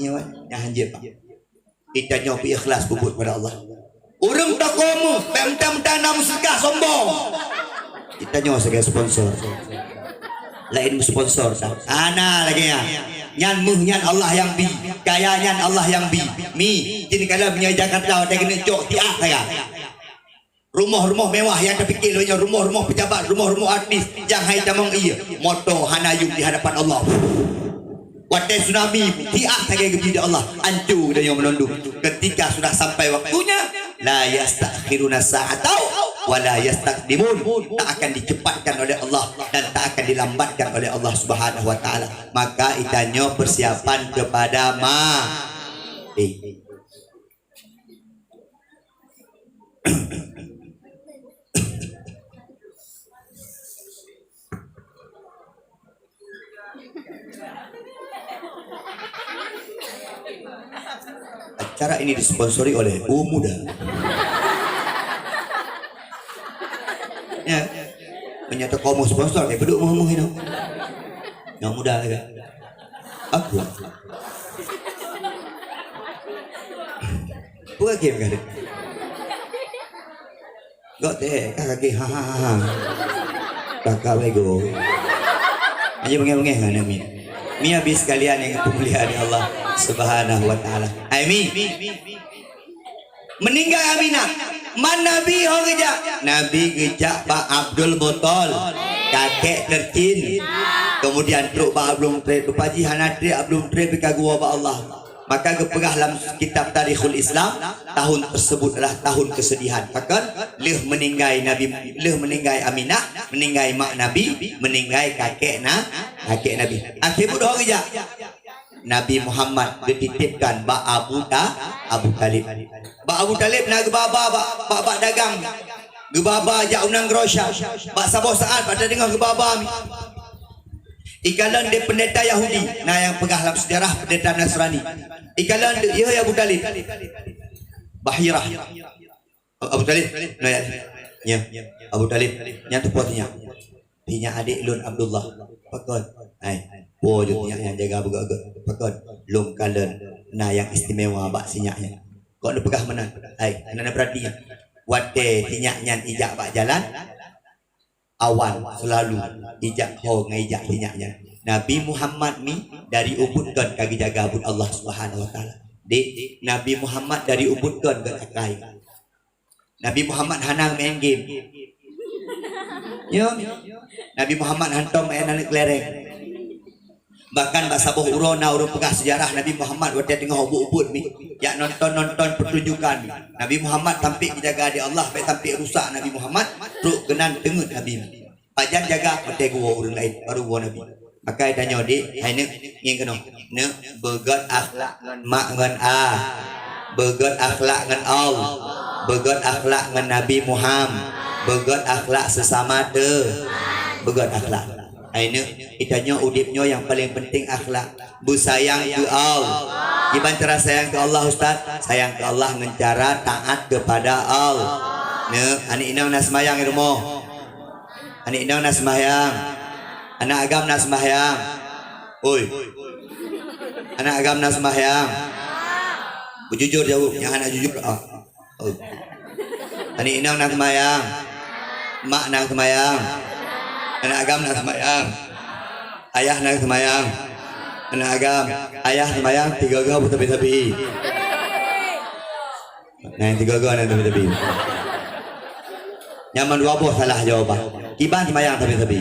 S1: hanjir pak. Kita nyopi ikhlas bubut pada Allah. Urang tak komu, pem-pem tanam sekah sombong. Kita nyawa sebagai sponsor. Lain sponsor sah. Ana lagi ya. Nyan muh nyan Allah yang bi, kaya nyan Allah yang bi. Mi, jadi kalau punya Jakarta ada kena cok tiak saya. Rumah-rumah mewah yang terfikir punya rumah-rumah pejabat, rumah-rumah artis, jangan hai tamang iya. Moto hanayung di hadapan Allah. Wadah tsunami tiak saya kepada Allah. Ancu dan yang menunduk. Ketika sudah sampai waktunya, la yastakhiruna sa'atau wa la yastaqdimun. Tak akan dicepatkan oleh Allah dan tak akan dilambatkan oleh Allah Subhanahu wa taala. Maka itanya persiapan kepada acara ini disponsori oleh Muda. Ya, menyata kamu sponsor kayak beduk mau ini. Yang muda lagi. Aku. Bukan game kan? Gak teh, kakak hahaha. Kakak bego. Aja bengeh-bengeh kan Amin. Mi habis kalian yang kemuliaan Allah Subhanahu wa taala. Amin. Meninggal Aminah. Man Nabi gejak. Nabi gejak Pak Abdul Botol. Kakek tercin. Kemudian truk Pak Abdul Trip. Paji Hanatri Abdul Trip kagua Pak Allah. Maka kepegah dalam kitab Tarikhul Islam, tahun tersebut adalah tahun kesedihan. Maka leh meninggai Nabi, leh meninggai Aminah, meninggai mak Nabi, meninggai kakek Nabi. Akhir budak kerja. Nabi Muhammad dititipkan Ba Abu Talib. Ba Abu Talib nak gebaba bak dagang. Gebaba jak unang grosya. Bak sabah saat pada dengar gebaba mi. Ikalan dia pendeta Yahudi. Nah yang pegah dalam sejarah pendeta Nasrani. Ikalan dia ya Abu Talib. Bahirah. Abu Talib. Nah ya. Abu Talib. Yang tu puatnya. Punya adik Lun Abdullah. Pakon. Wo juga yang jaga buka-buka. Pakon. Lum kalen. Nah yang istimewa bak sinyaknya. Kau nak pegah mana? Anak berarti. Wate sinyaknya ijak bak jalan. Awan selalu ijak ho ngijak sinyaknya. Nabi Muhammad ni dari ubudkan kaki jaga abud Allah Subhanahu wa taala. Di Nabi Muhammad dari ubudkan ke akai. Nabi Muhammad hanang main game. Yo. Nabi Muhammad hantam main anak kelereng. Bahkan bahasa boh urona urut pegah sejarah Nabi Muhammad waktu tengah ubud-ubud ni. Ya nonton pertunjukan ni. Nabi Muhammad tampik dijaga di Allah, baik tampik rusak Nabi Muhammad, truk genan tengut Nabi. Pajan jaga pete gua urang lain baru gua Nabi. Maka tanya dik, hai ne ngin keno. Ne begot akhlak mak ngan begot akhlak ngan al, begot akhlak ngan Nabi Muhammad, begot akhlak sesama te, begot akhlak. Aina itanya udipnya yang paling penting akhlak. Bersayang ke Allah. Gimana cara sayang ke Allah Ustaz? Sayang ke Allah dengan cara taat kepada Allah. Anak inang nak sembahyang di rumah. Anak inang nak sembahyang. Anak agam nak sembahyang. Oi. Anak agam nak sembahyang. Berjujur jauh, yang anak jujur. Anak inang nak sembahyang. Mak nak sembahyang. Anak agam nak sembahyang. Ayah nak sembahyang. Anak agam, ayah sembahyang 3 gau tepi-tepi. Nah 3 gau nak tepi-tepi. Nyaman 2 boh salah jawaban. Kiban sembahyang tepi-tepi.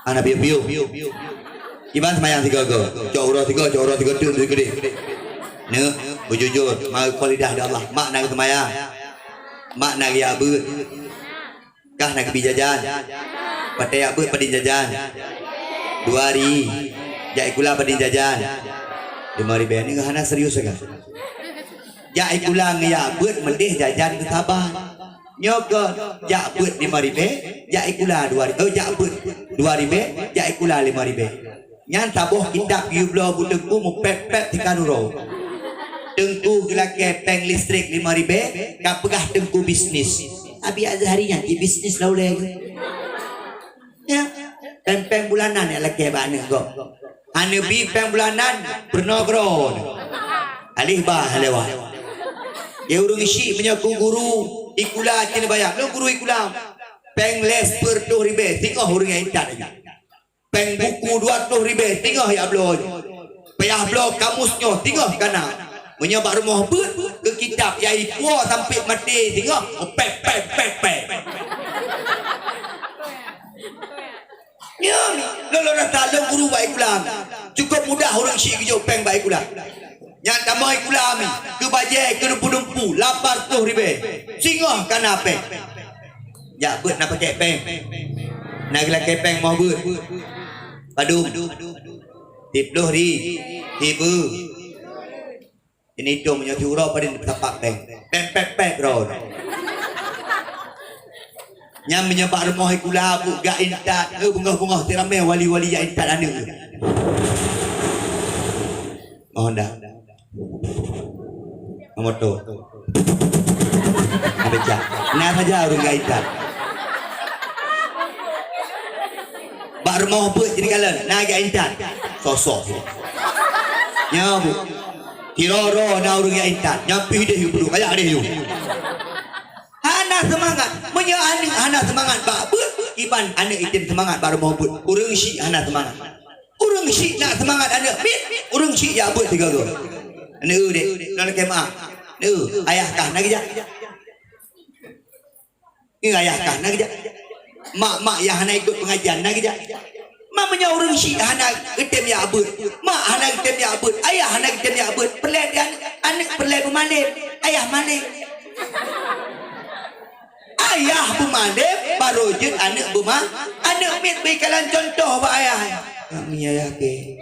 S1: Anak biu-biu. Kiban sembahyang 3 gau. Coro 3 tu gede. Ne, berjujur, mau kulidah di Allah. Mak nak sembahyang. Mak nak ya beut. Kah nak pergi jajan. Patai apa pergi jajan. 2 hari. Jak ikula pergi jajan. 5 ribu ni hana serius kan. Jak ikula ngaya beut mendih jajan ke Sabah. Nyoko jak beut 5 ribu, jak ikula 2 ribu. Oh jak beut 2 ribu, jak ikula 5 ribu. Nyan tabuh kitab yublo buteku mu pep-pep tikanuro. Tengku gelake peng listrik 5 ribu, ka pegah tengku bisnis. Abi azharinya di bisnis lauleh. Ya. Peng bulanan ya lagi banyak kok. Ane bi peng bulanan bernogron. Alih bah lewat. Ya urung isi punya guru ikula kena bayar. Lo guru ikula. Peng les per 2,000 tengok urung yang intat lagi. Peng buku 20,000 tengok ya blog. Payah blog kamusnya tengok kana. Punya bak rumah ber ke kitab ya ikua sampai mati tengok. Pek. Ya, lo dah tahu guru baik ulang. Cukup mudah orang syik kerja peng baik ulang. Yang tambah baik ulang ni, ke bajai, ke dumpu, 800,000. Singoh kan apa? Ya, buat nak pakai peng. Nak gelak peng mau buat. Padum. Tiploh ri. Tibu. Ini tu punya curah pada tapak peng. Pek round. Yang menyebab rumah ikula bu gak intat bunga-bunga tiramai wali-wali yang intat anu. Mohon dah. Nomor tu. Apa cak? Nak saja orang gak intat. Bak rumah bu jadi kalen nak gak intat. Sosok. Ya bu. Tiroro na orang gak intat. Nyampi dia hidup dulu kayak dia hidup. Semangat anak semangat bak iban anak itim semangat baru mau buat urang syik anak semangat urang syik nak semangat anak urang syik ya buat tiga go anak dek nak kemah ayah kah nak kerja ni ayah kah nak kerja mak yang anak ikut pengajian nak kerja mamanya urang syik anak itim ya buat mak anak itim ya buat ayah anak itim ya buat pelet anak pelet pemalim ayah malim ayah bumalib baru jin anak buma anak mit bikalan contoh ba ayah kami ayah ke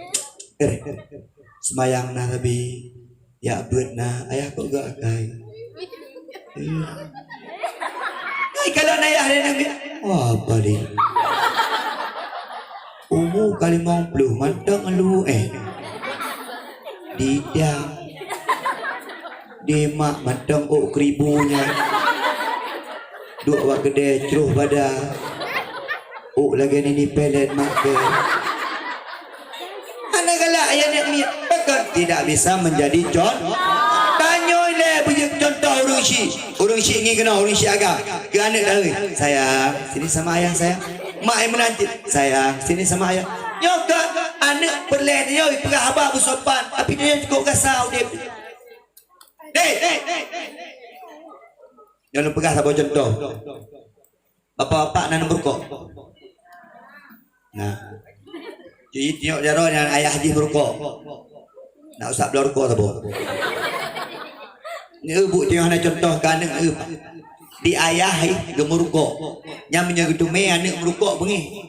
S1: semayang na nabi ya buat na ayah kok gak kai ay kalau ayah dia nabi wah balik kali 50 mantang lu didang demak mantang kribunya duk wak gede ceruh pada lagi ni pelet makan anak galak ayah nak miat tidak bisa menjadi contoh tanya le punya contoh urang syik ni kena urang syik agak ke anak dah sayang sini sama ayah sayang mak yang menanti sayang sini sama ayah nyoka anak pelet dia pegah abah bersopan tapi dia cukup gasau dia jangan pegang sabah contoh. Bapak-bapak nak berkok. Nah. Jadi tengok jaro dengan ayah haji berkok. Nak usah berkok sabah. Ni ibu tengok nak contoh kan di ayah gemurkok. Nyam menyaga tume anak merukok bengi.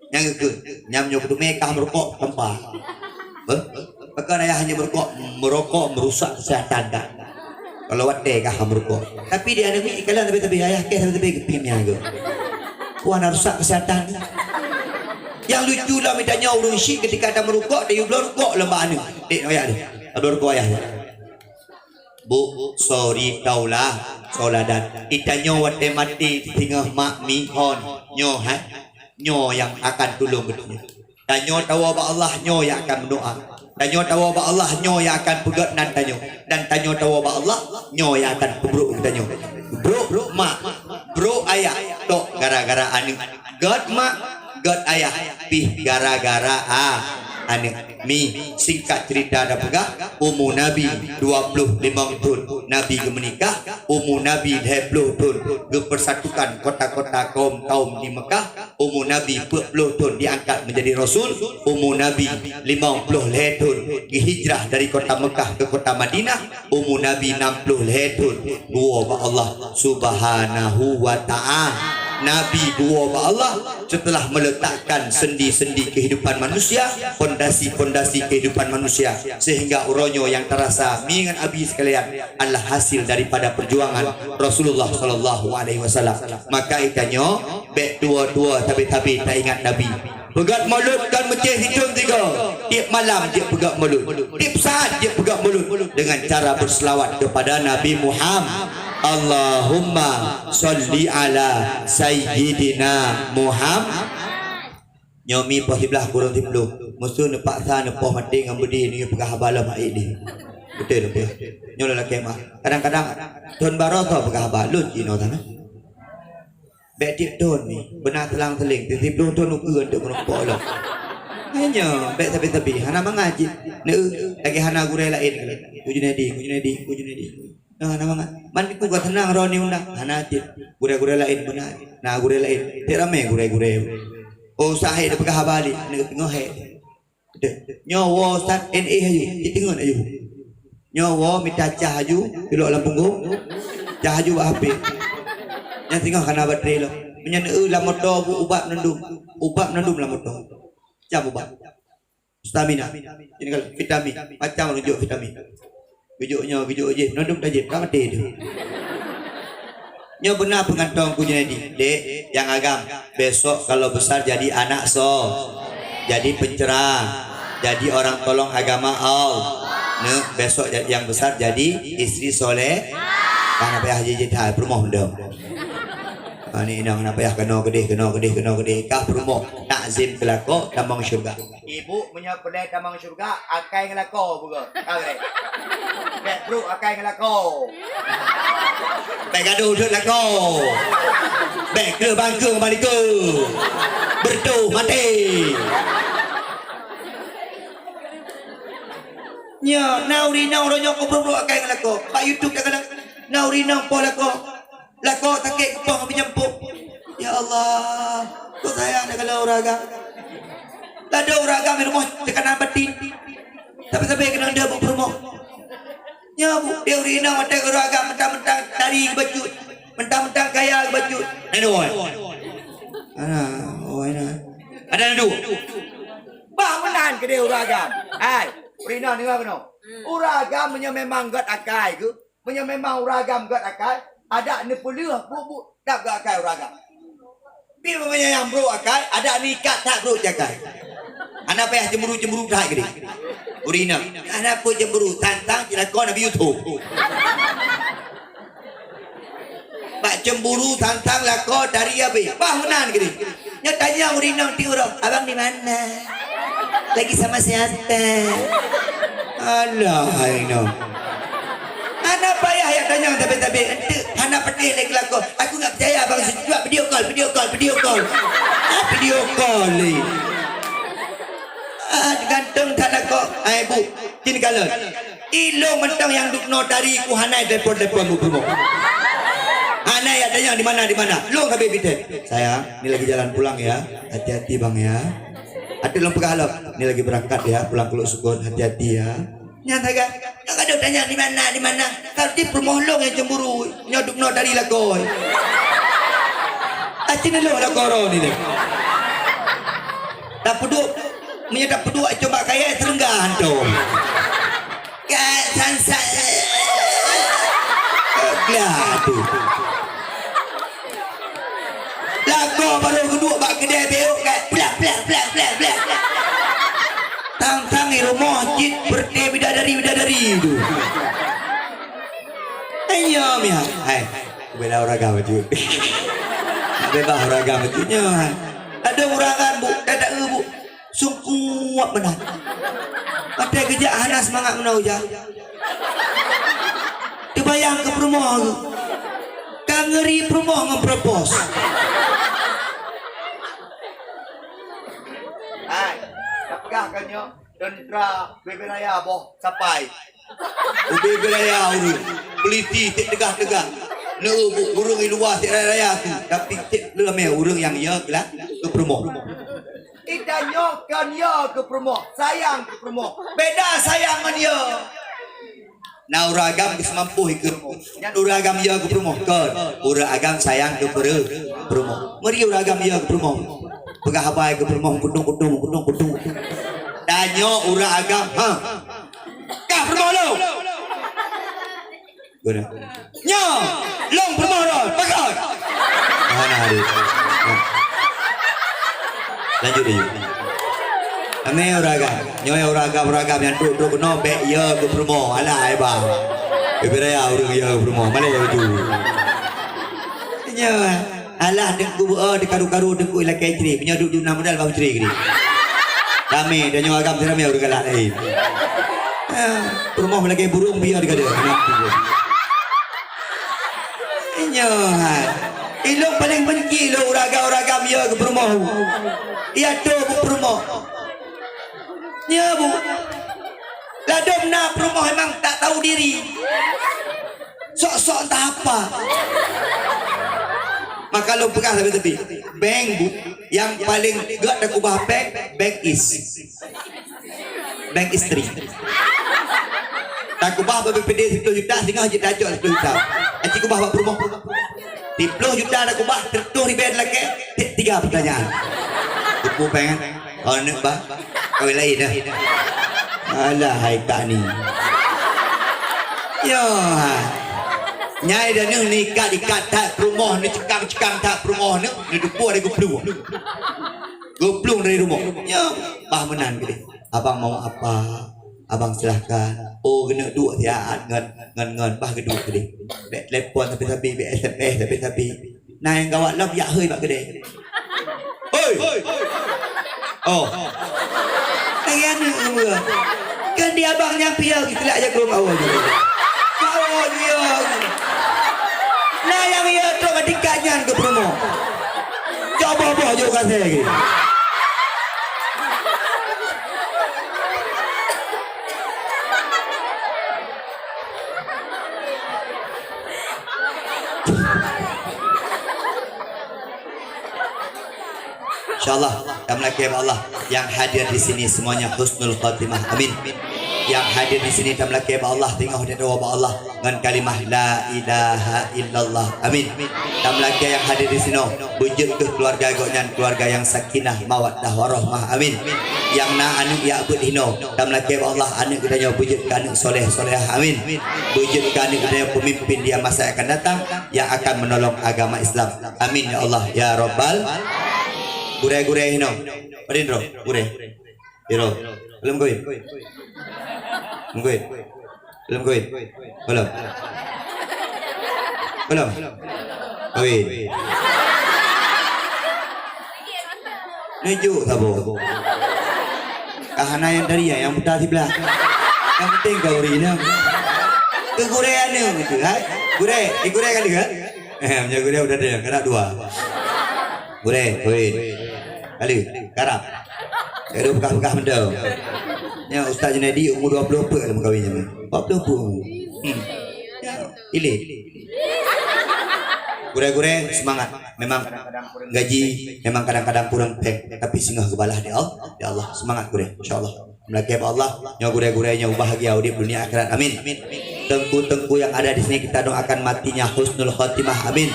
S1: Yang ke nyam menyaga tume kah merukok tempat. Bahkan ayah hanya merokok merusak kesehatan dah. Kalau wate kah merokok. Tapi dia ada ni kalau tapi ayah ke tapi kepingnya ke. Puan rusak kesehatan. Yang lucu lah mitanya urang syik ketika ada merokok dia belum rokok lembah anu. Dek ayah dia. Ada rokok ayah. Bu sorry taulah soladan. Itanya wate mati tinggal mak mihon nyo nyo yang akan tolong betulnya. Tanyo tahu ba Allah nyo yang akan berdoa. Tanyo tahu ba Allah nyo yang akan pegat nan tanyo dan tanyo tahu ba Allah nyo yang akan pebruk tanyo bro mak bro ayah tok gara-gara anu god mak god ayah pi gara-gara anu mi singkat cerita ada pegah umur Nabi 25 tahun Nabi ke menikah umur Nabi 20 tahun ke persatukan kota-kota kaum di Mekah umur Nabi 40 tahun diangkat menjadi Rasul umur Nabi 50 tahun hijrah dari kota Mekah ke kota Madinah umur Nabi 60 tahun dua Allah subhanahu wa ta'ala Nabi dua Allah setelah meletakkan sendi-sendi kehidupan manusia fondasi-fondasi kehidupan manusia sehingga uronyo yang terasa mingan abi sekalian adalah hasil daripada perjuangan Rasulullah sallallahu alaihi wasallam maka ikanyo bek tua-tua tapi tak ingat Nabi pegat mulut dan menceh hidung tiga tiap malam dia pegat mulut tiap saat dia pegat mulut dengan cara berselawat kepada Nabi Muhammad Allahumma salli ala Sayyidina Muhammad. Nyomi poh sebelah kurang 10. Musuh nepak sa nepoh mati ngam budi ni pegah bala mak ini. Betul betul. Nyola laki mah. Kadang-kadang Tuan Baro tu pegah balut Cino sana. Betik Tuan ni benar telang teling. Tiap Tuan ukur untuk menumpuk lah. Hanya bet tapi hana mengaji. Ne lagi hana gurau lain. Kujunedi. Nah, nama man ku gak tenang roni undang. Hana aja. Gurau lain benar. Nah gurau lain. Tidak ramai gurau. Oh sahih dah pegah balik. Ne tengok he. Nyawa sat NA ayu. Tengok ayu. Nyawa minta cah ayu. Pilok dalam punggung. Cah ayu buat HP. Yang tengok kena baterai lah. Menyana lah motor ubat nandum lah motor. Jam ubat. Stamina. Ini kalau vitamin. Macam runjuk vitamin. Video je. Nandum dah je. Tak mati tu. Nya benar pengantong ku jadi. Dek, yang agam. Besok kalau besar jadi anak jadi pencerah. Jadi orang tolong agama Allah. Besok yang besar jadi istri soleh. Kan apa haji jadi perumah dah. Ni nang apa ya kena gedih kah perumah takzim kelako tambang syurga. Ibu punya kedai tambang syurga akai ngelako buka. Okey. Kat bro akai ngelako. Baik gaduh duk lako. Baik ke bangke balik ke. Berdoh mati. Nya nauri nang ronyok ko bro akai ngelako. Pak YouTube kadang nauri nang po lako. Lako takik kepong penyempuk. Ya Allah, kau sayang dia kalau uraga. Lada uraga di rumah tekanan batin. Tapi kena dia buat rumah. Ya bu, dia urina mata uraga mentang-mentang dari baju, mentang-mentang kaya baju. Nado. Ada nado. Bah menan ke dia uraga. Hai, urina ni apa no? Uraga memang gat akai ke? Memang uraga gat akai. Ada ni pelih buk tak gak akai uraga. Bila punya yang bro akai, ada ni ikat tak bro jakai. Anak payah cemburu tak gede. Urina. Anak pun cemburu tantang tidak kau nabi YouTube. Pak cemburu tantang lako dari apa? Bahunan gede. Nya tanya urina ti urang, abang di mana? Lagi sama siapa? Alah, no. Anak payah yang tanya tapi anak pedih lagi laku. Aku tak percaya abang buat video call. Video call ni. Gantung tak laku. Bu, sini kalau. Ilong mentang yang duk notari ku hanai telefon bu promo. Hanai adanya di mana? Long habis biten. Sayang, ni lagi jalan pulang ya. Hati-hati bang ya. Ada long pegalap. Ni lagi berangkat ya, pulang ke Sukun. Hati-hati ya. Nyata kan? Kadang tanya di mana? Tapi permohlong yang cemburu nyoduk no dari lagoy. Acin lo lagoro ni deh. Tak peduk, menyedap peduk coba kaya serenggan tu. Kat sansa. Geladu. Lago baru kedua bak kedai beok kat plak. Tang di rumah jin berde bidadari itu. Ayo mia. Hai. Bela uraga baju. Bela uraga bajunya. Ada uragan bu, dadak bu. Sungguh benar. Ada kerjaan semangat menau ja. Dibayang ke rumah tu. Kang ngeri rumah ngempropos. Hai. Pegahkannya dendra beberaya boh sampai beberaya ini peliti tegah ne urang luas raya tu tapi leme urang yang ya lah ke promo idanyo kan ya ke promo sayang ke promo beda sayang man ya na uragam semampu ke nya uragam ya ke promo kan uragam sayang ke promo mari uragam ya ke promo pegah apa ke promo kudung danyo ura agam ha kah promo lo guna nyo long promo lo pakai mana hari lanjut deh ame ura agam yang duduk no be ya ke promo ala ai ba bebera ya urang ya promo male ya tu nyo Alah dengku dekaru-karu dengku ila kaitri punya duduk nama modal bau ceri gini. Rame dan nyawa agam rame orang galak lain. Rumah lagi burung biar dekat dia. Nyohan. Ilok paling benci lo uraga-uraga biar ke rumah. Dia tu rumah. Ya bu. Ladom nak rumah memang tak tahu diri. Sok-sok entah apa. Maka lo pegang sampai tepi. Bank bu, yang paling gak ada kubah bank istri. Tak kubah BPD 10 juta, tinggal haji dajok 10 juta. Haji kubah buat rumah. 10 juta ada kubah, tertuh di bed lagi. 3 pertanyaan. Kupu pengen, oh nak bah, kawin lain dah. Alah hai tak ni. Yo. Nyai dah ni ikat tak rumah ni cekam tak rumah ni dupu ada goplung dari rumah ya bah menan gede abang mau apa abang silahkan oh kena duk tiaan ngan bah geduk gede telepon tapi SMS tapi nah yang gawat lah yak hơi bak gede oi oh ayan kan dia abang yang piau kita aja ke rumah awal dia nah yang ia tu adiknya ke promo coba juga saya lagi insyaallah kami lagi Allah yang hadir di sini semuanya husnul khatimah amin. Yang hadir di sini kami lagi Allah tengok dia doa Allah dengan kalimah la ilaha illallah amin. Kami lagi yang hadir di sini wujud ke keluarga gonan keluarga yang sakinah mawaddah warahmah amin. Yang na anak ya abud hino kami lagi Allah anak kita wujud ke anak soleh-solehah amin. Wujud ke anak kita pemimpin dia masa akan datang yang akan menolong agama Islam amin ya Allah ya rabbal gure-gure hino padindro gure hiro belum koin belum koin Neju sabo kahana yang dari yang buta sebelah yang penting kau rina kegurean gitu hai gure kali kan punya gure udah ada kena 2 gure kali karap ada bekah-bekah mendau ya Ustaz Junaidi umur 20 apa dalam kahwinnya 40 pun pilih gure-gure semangat memang gaji memang kadang-kadang kurang pek tapi singgah kebalah dia Allah semangat gure insyaallah melaki Allah nya gure-gurenya bahagia di dunia akhirat amin. Tengku-tengku yang ada di sini kita doakan matinya husnul khatimah amin.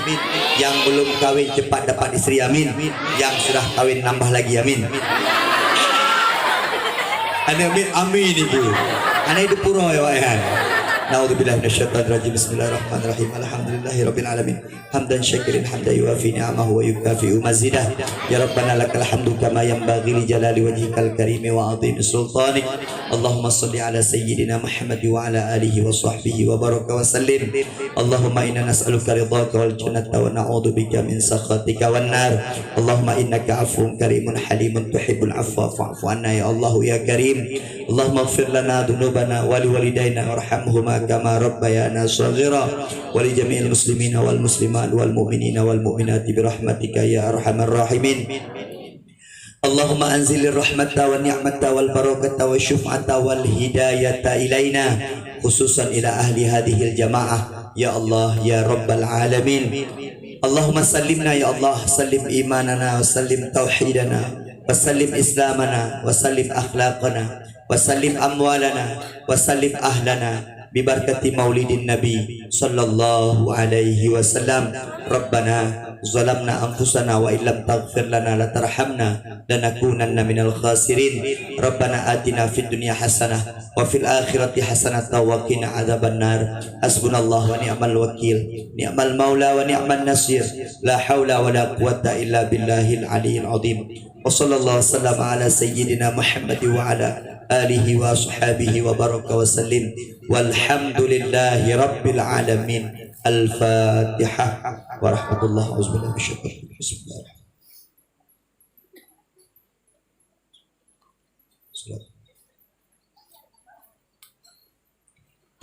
S1: Yang belum kawin cepat dapat istri amin. Yang sudah kawin nambah lagi amin. Amin ibu. Ana itu puro ya wayan. Naudzubillahi minasyaitonir rajim. Bismillahirrahmanirrahim. Alhamdulillahirabbil alamin. Hamdan syakirin hamdan yuwafi ni'amahu wa yukafi'u mazidah. Ya Rabbana lakal hamdu kama yanbaghi li jalali wajhikal karimi wa 'azimi sultanik. Allahumma shalli ala sayyidina Muhammad wa ala alihi wa sahbihi wa baraka wa sallim. Allahumma inna nas'aluka ridhaka wal jannata wa na'udzubika min sakhatika wan nar. Allahumma innaka 'afuwun karimun halimun tuhibbul 'afwa fa'fu 'anna ya Allah ya Karim. Allahumma ighfir lana dhunubana wa liwalidayna warhamhuma kama rabbayana shaghira wa li jami'il muslimina wal muslimat wal mu'minina wal mu'minati bi rahmatika ya arhamar rahimin. Allahumma anzilir rahmata wa ni'mata wal barakata wa syuf'ata wal hidayata ilaina khususan ila ahli hadhil jamaah ya Allah ya rabbal alamin. Allahumma sallimna ya Allah sallim imanana wa sallim tauhidana wa sallim islamana wa sallim akhlaqana wa sallim amwalana wa sallim ahlana bibarakati maulidin nabi sallallahu alaihi wasallam. Rabbana zalamna anfusana wa illam taghfir lana la tarhamna lanakunanna minal khasirin. Rabbana atina fid dunya hasanah wa fil akhirati hasanah wa qina adzaban nar. Hasbunallahu wa ni'mal wakil ni'mal maula wa ni'man nasir. La haula wa la quwwata illa billahil aliyyil azim. Wa sallallahu wasallam ala sayyidina Muhammad wa ala alihi wa ashabihi wa baraka wa sallim walhamdulillahi rabbil alamin. Al-Fatihah. Warahmatullahi wabarakatuh. Bismillahirrahmanirrahim.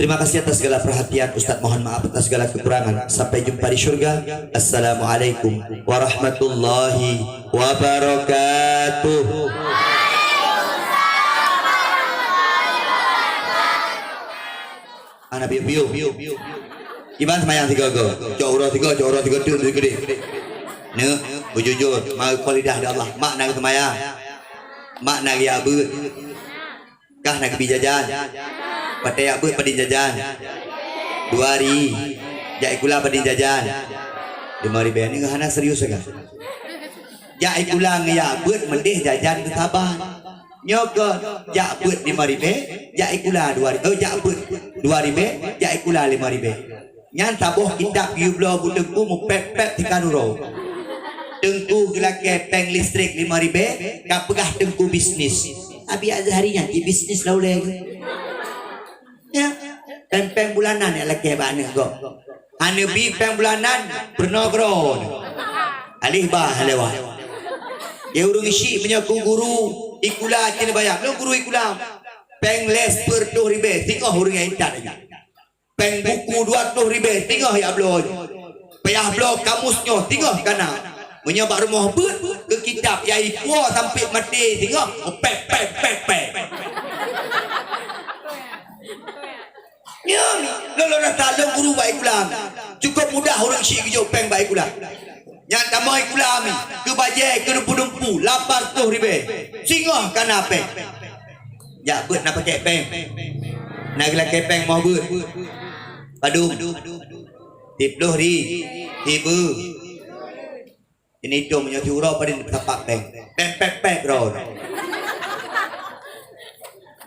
S1: Terima kasih atas segala perhatian. Ustaz mohon maaf atas segala kekurangan. Sampai jumpa di syurga. Assalamualaikum warahmatullahi wabarakatuh. Anak biu. Iban semayang tiga go. Jauh tiga tu gede. Ne, bujujur, mau kulidah Allah. Mak nak semayang. Mak nak ya abut. Kah nak pergi jajan. Patai abut pada jajan 2 hari jai kula pada jajan 5 ribu ni hana serius kan jai kula ngaya abut mendih jajan ke Sabah nyokot jai abut 5 ribu jai kula 2 ribu jai abut 2 ribu jai kula 5 ribu nyan taboh kitab yublo budengku mu pep tikanuro tengku gelake peng listrik 5 ribu kapegah tengku bisnis abi azharinya di bisnis lauleh ya, peng bulanan ya lagi bana go. Ane bi peng bulanan bernogro. Alih bah lewat. Ya urung isi menyaku guru ikula kena bayar. Lo guru ikula. Peng les per 2 ribu, tengok urung yang intat aja. Peng buku 20 ribu, tengok ya blog. Payah blog kamusnya, tengok kana. Menyabak rumah ber ke kitab ya ikua sampai mati, tengok. Pek. Ya, lo dah tahu guru baik ulang. Cukup mudah orang syik kerja peng baik ulang. Yang tambah baik ulang ni, ke bajai, ke dempu-dempu, 800 ribu. Singoh kan apa? Ya, buat nak pakai peng. Nak gelak peng mau buat. Padung. Tiploh ri. Tibu. Ini itu menyatu urau pada tapak peng. Peng bro.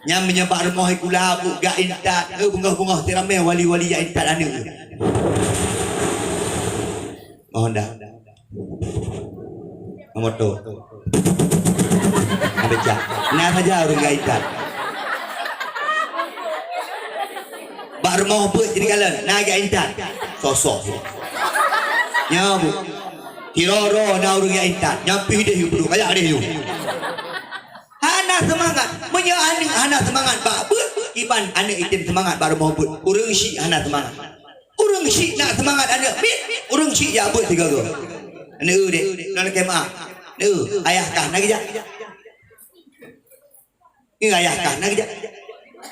S1: Yang menyebab rumah ikula bu gak intat bunga-bunga tiramai wali-wali yang intat anu mohon dah nomor tu ada cak nah saja orang gak intat bak rumah apa jadi kalian nah gak intat sosok nya bu tiroro na orang gak intat nyampi dia hidup kayak dia hidup semangat punya anak semangat bak iban anak itim semangat baru mau buat urang syik anak semangat urang syik nak semangat anak urang syik ya buat tiga go anak dek nak kemah ayah kah nak kerja ni ayah kah nak kerja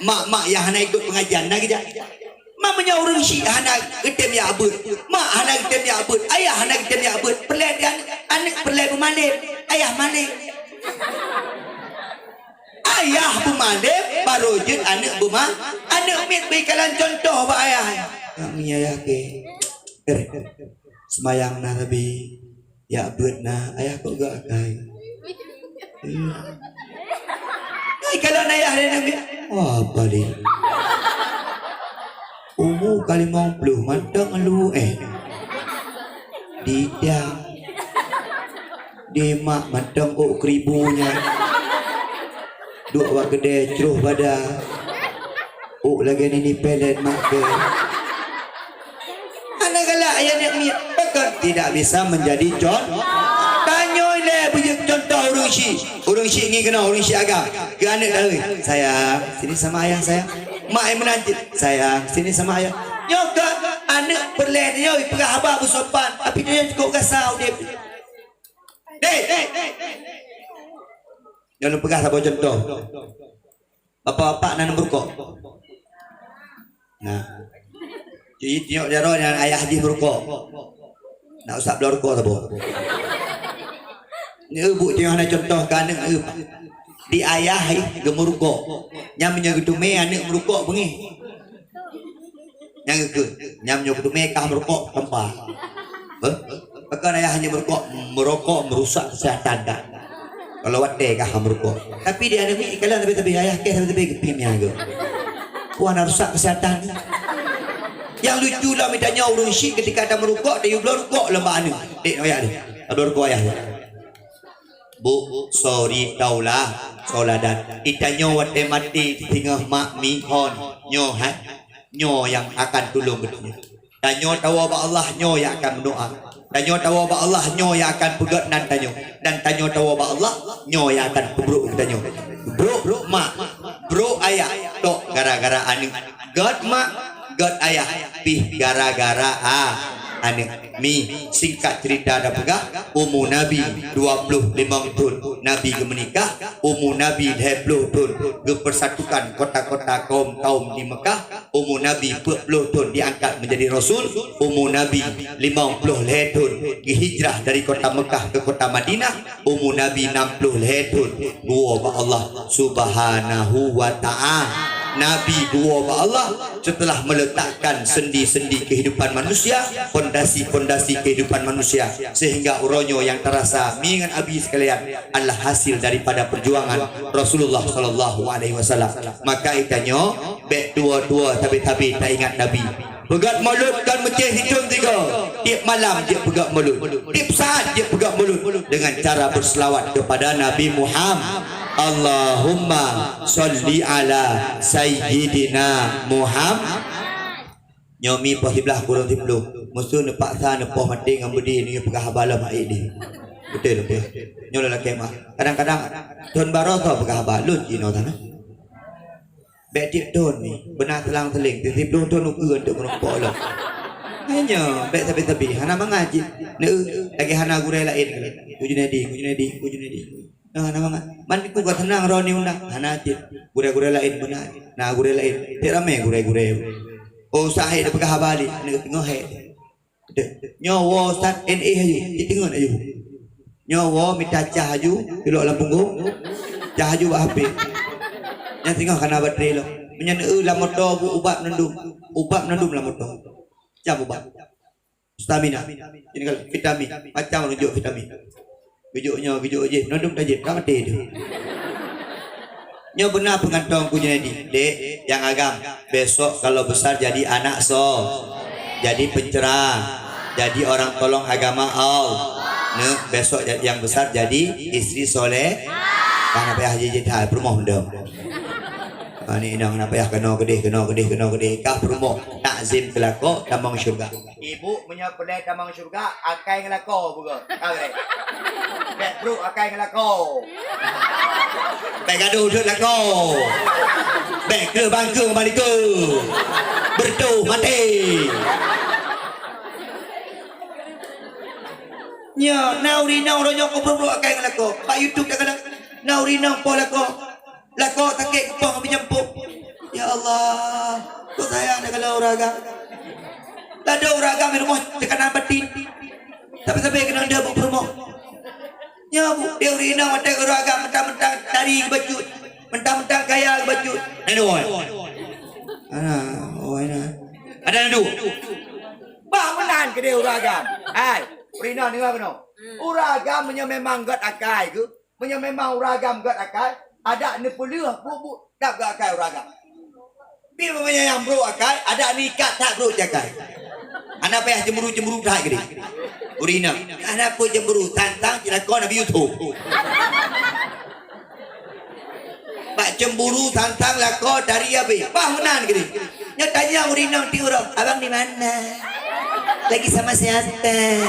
S1: mak yang anak ikut pengajian nak kerja mak punya urang syik anak itim ya buat mak anak itim ya buat ayah anak itim ya buat pelai anak pelai bermalam ayah mana ayah bumalem baru jut anak buma anak mit bikalan contoh ba ayah kami ayah ke semayang na lebih ya buat na ayah kok gak kai kalau ayah dia nabi wah balik kali mau belum mantang lu tidak demak mantang kok keribunya duk awak gede ceruh pada lagi ni pelet mak ke anak galak ayah nak miat tidak bisa menjadi contoh tanyo le punya contoh urung syik ni kena urung syik agak ke anak dah sayang sini sama ayah sayang mak yang menanti sayang sini sama ayah nyokak anak pelet yo perah abah bersopan tapi dia cukup gasau dia jangan pegang apa contoh bapak-bapak nan berkok nah jadi tengok jaro dengan ayah haji berkok nak usah bela rokok tabo ni ibu tengok nak contoh kan di ayah gemur rokok nyam nyagudu me anak merokok bengi yang ke nyam nyagudu me kah merokok tempat bahkan ayah hanya merokok merusak kesehatan dah kalau wate kah merokok tapi dia ada mi kalau tapi ayah ke tapi kepimnya go puan rusak kesehatan yang lucu lah mitanya urung syik ketika ada merokok dia belum rokok lembah anu dek ayah dia ada rokok ayah bu sorry taulah soladan itanya wate mati tinggal mak mihon nyo yang akan tolong betulnya Tanyo tahu ba Allah nyo yang akan berdoa. Tanyo tahu ba Allah nyo yang akan pegat nan tanyo. Dan tanyo tahu ba Allah nyo yang akan pebruk tanyo. Bro mak, bro ayah. Tok gara-gara anu. God mak, God ayah. Pih gara-gara anu. Mi singkat cerita dah pegah. Umur Nabi 25 tahun. Nabi ke menikah. Umur Nabi 20 tahun. Ke persatukan kota-kota kaum di Mekah. Umur Nabi 40 tahun diangkat menjadi Rasul. Umur Nabi 50 tahun hijrah dari kota Mekah ke kota Madinah. Umur Nabi 60 tahun. Dua Allah Subhanahu wa ta'ala. Nabi dua Allah setelah meletakkan sendi-sendi kehidupan manusia, fondasi-fondasi kehidupan manusia, sehingga uronyo yang terasa mingan abi sekalian adalah hasil daripada perjuangan Rasulullah sallallahu alaihi wasallam. Maka ikanyo bek tua-tua tapi tak ingat Nabi. Pegat mulut dan mecah hidung tiga. Tiap malam dia pegat mulut. Tiap saat dia pegat mulut dengan cara berselawat kepada Nabi Muhammad. Allahumma salli ala Sayyidina Muhammad. Nyomi po sebelah kurang tiblu. Musuh ne paksa ne po mati ngam budi ni pegah bala mak ini. Betul betul. Nyola la kemah. Kadang-kadang Tuan Baro to pegah balun jino tanah. Betik don ni benar telang teling tiblu don uku untuk merokok lah. Hanya bet tapi hana mengaji. Ne lagi hana gurai lain kali. Kujunedi. Nah, nama mandi ku kata tenang roni undang. Hanatit gure-gure lain benar. Nah gure lain. Tidak ramai gure-gure. Oh sahih dah pegah balik. Nak tengok hai. Nyawa sat NA ayu. Ditengok ayu. Nyawa minta cah ayu. Pilok dalam punggung. Cah ayu buat HP. Yang tengok kena baterai lo. Menyana lah motor bu ubab nandum. Ubab nandum lah motor. Jam ubab. Stamina. Ini kalau vitamin. Macam runjuk vitamin. Bijuk je, nodum tajib, tak mati dia. Nyo benar pengantong punya ni, dek, yang agam. Besok kalau besar jadi anak jadi pencerah, jadi orang tolong agama Allah. Besok yang besar jadi istri soleh. Kan apa haji jadi perumah dong. Ni nang apa ya kena gedeh kah perumah takzim kelako tambang syurga. Ibu punya kedai tambang syurga akai ngelako buka. Okey. Bek bro akai ngelako. Bek gaduh duk lako. Bek ke bangku kembali ke. Bertuh mati. Nya nauri nang ronyo ko bro akai ngelako. Pak YouTube dah kena nauri nang po lako. Lako takik kepong menyempuk. Ya Allah, kau sayang nak kalau uraga. Tak ada uraga di rumah tekanan batin. Tapi kena dia buat rumah. Ya bu, dia urina mata uraga mentang-mentang dari baju, mentang-mentang kaya baju. Nado. Ana. Ada nado. Bah menan ke dia uraga. Hai, urina ni apa no? Uraga memang gat akai ke? Memang uraga gat akai. Ada ni peluh bu tak akai uraga. Bila yang bro akai, ada ni ikat tak bro jakai. Anak payah cemburu dah gede. Urina. Anak pun cemburu tantang kira kau nak YouTube. Pak cemburu tantang lah kau dari apa? Bangunan gede. Nya tanya urina ti urang, abang di mana? Lagi sama siapa?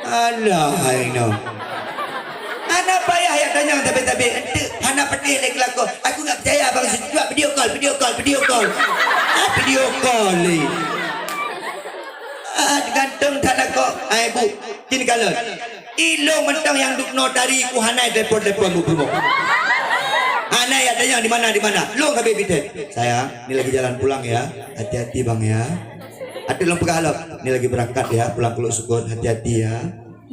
S1: Alah, no. Anak payah yang tanya tapi anak pedih lagi lakon. Aku tak percaya abang buat video call. Video call ni. Gantung tak lakon. Ai bu, sini kalau. Ilong mentang yang duk no dari ku hanai telefon bu. Hanai ada yang di mana? Long habis kita. Saya, ni lagi jalan pulang ya. Hati-hati bang ya. Ada long pegalap. Ni lagi berangkat ya, pulang ke Sukun. Hati-hati ya.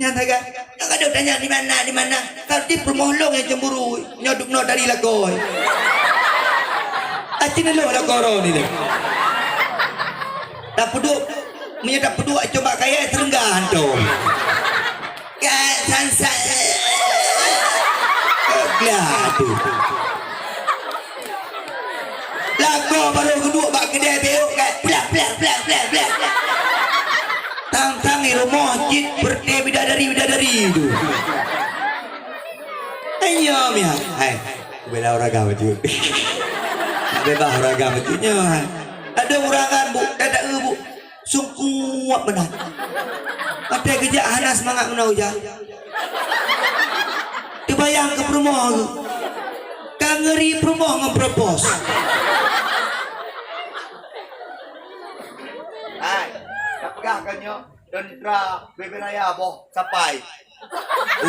S1: Nyata kan? Nak ada tanya di mana? Kalau dia permohlong yang cemburu, nyoduk no dari lagoy. Acin lo lagoro ni. Tak peduk, tak peduk coba kaya serenggan tu. Kan sansa. Gladu. Lago baru kedua bak kedai beok kan. Plak. Tang-tang di rumah jin berde bidadari itu. Ayo mia. Hai. Bela uraga baju. Bebas uraga bajunya. Ada uragan bu, ada bu. Sungguh benar. Ada kerja anak semangat menau je. Dibayang ke rumah ke. Kan ngeri rumah dengan propose. Hai, nak pegahkan nyo. Dendra bebe raya boh sampai.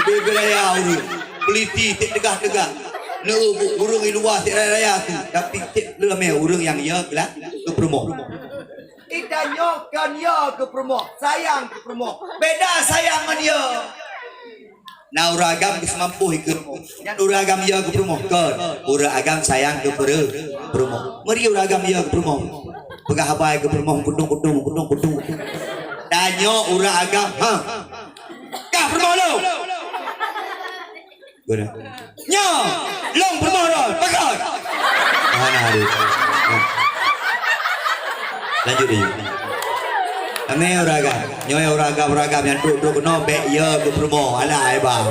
S1: Bebe raya ni peliti tik tegah-tegah. Ne urang luar tik raya tu. Tapi tik lemeh urang yang ya lah ke promo. Idanyo kan ya ke promo. Sayang ke promo. Beda sayang dengan dia. Nah uragam kesemampu ikut. Yang uragam ya ke promo. Kan uragam sayang ke promo. Mari uragam ya ke promo. Pegah habai ke promo kudung. Danyo ura agam ha kah permoh lo guna nyo long permoh lo pakai mana hari lanjut dia ame ura agam nyo ura agam yang duduk no be ya ke permoh ala ai ba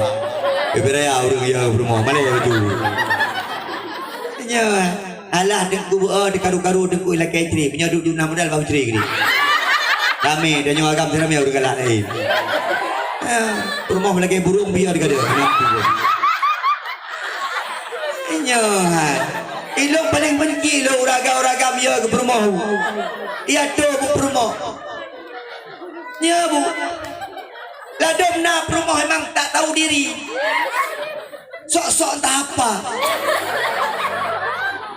S1: beberaya urang ya ke permoh mana ya tu nyo alah dengku de karu-karu dengku ila kecri punya duduk nama modal bau ceri gini kami dan nyawa agam tiram ya udah galak lain. Rumah lagi burung biar gak ada. Nyawa, ilong paling benci lo uragam ya ke rumah. Ia tu bu rumah. Nyawa bu, ladom nak rumah memang tak tahu diri. Sok-sok entah apa.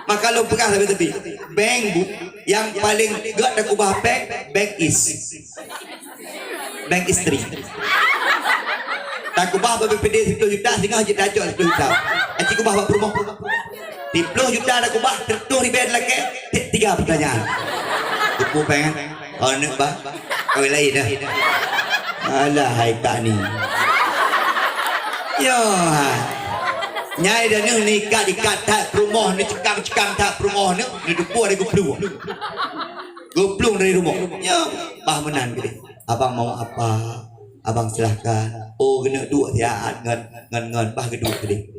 S1: Maka lo pegang tepi bank bu yang paling gak ada kubah bank istri tak kubah BPD 10 juta sehingga haji dajok 10 juta haji kubah buat rumah 10 juta ada kubah tertuh di bed lagi 3 pertanyaan kupu pengen oh nak bah kawin lain dah alah hai kak ni yo nyai dah ni nikah dikat tak rumah ni cekang tak rumah ni depu ada goblong dari rumah ya bah menan gede abang mau apa abang silahkan oh kena duit ya ngan bah geduk gede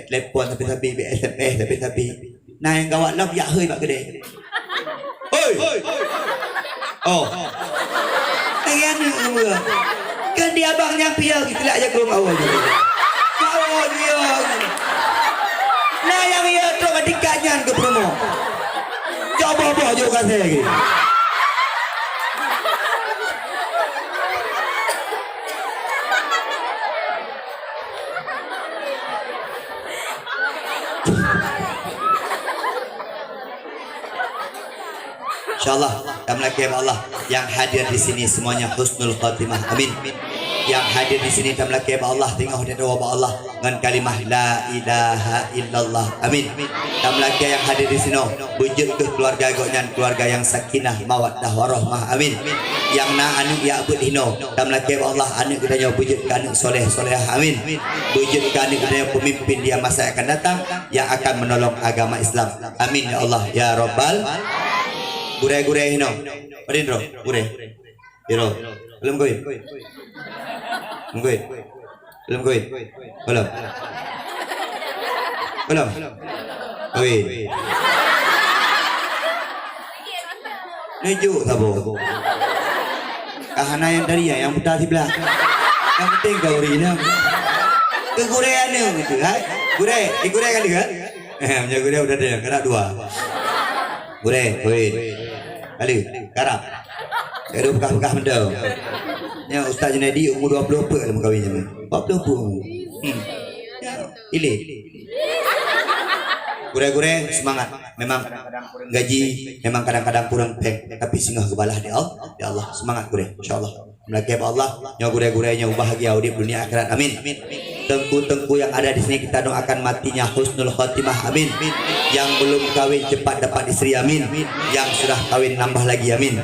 S1: telepon tapi SMS tapi nah yang gawat lah ya hei bak gede oi oh ayan kan dia abang yang piau gitu lah aja kurang awal dia nah yang ia tu adiknya ke promo coba juga saya lagi InsyaAllah dan lagi Allah yang hadir di sini semuanya husnul khatimah amin. Yang hadir di sini dan lagi Allah tengok dia doa Allah dengan kalimah la ilaha illallah amin. Dan lagi yang hadir di sini wujud ke keluarga gonya keluarga yang sakinah mawaddah warahmah amin. Yang na anu ya abud hino dan lagi Allah anak kedanya wujud ke anak soleh amin. Wujud ke anak kedanya pemimpin dia masa akan datang yang akan menolong agama Islam amin ya Allah ya rabbal gure hino padindro gure biro belum koin belum koin neju tabo kahana yang dari yang muda sebelah yang penting kau rina kegurean gitu hai gure kali kan punya gure udah ada kena 2 gure kali karap ada bekah-bekah mendau ya Ustaz Junaidi umur 20 apa dalam kahwinnya 40 ya pilih gure semangat memang gaji memang kadang-kadang kurang tapi singgah kebalah dia Allah semangat gure insyaallah melaki Allah nya gure-gurenya bahagia di dunia akhirat amin. Tengku-tengku yang ada di sini kita doakan matinya husnul khatimah amin. Yang belum kawin cepat dapat istri amin. Yang sudah kawin nambah lagi amin.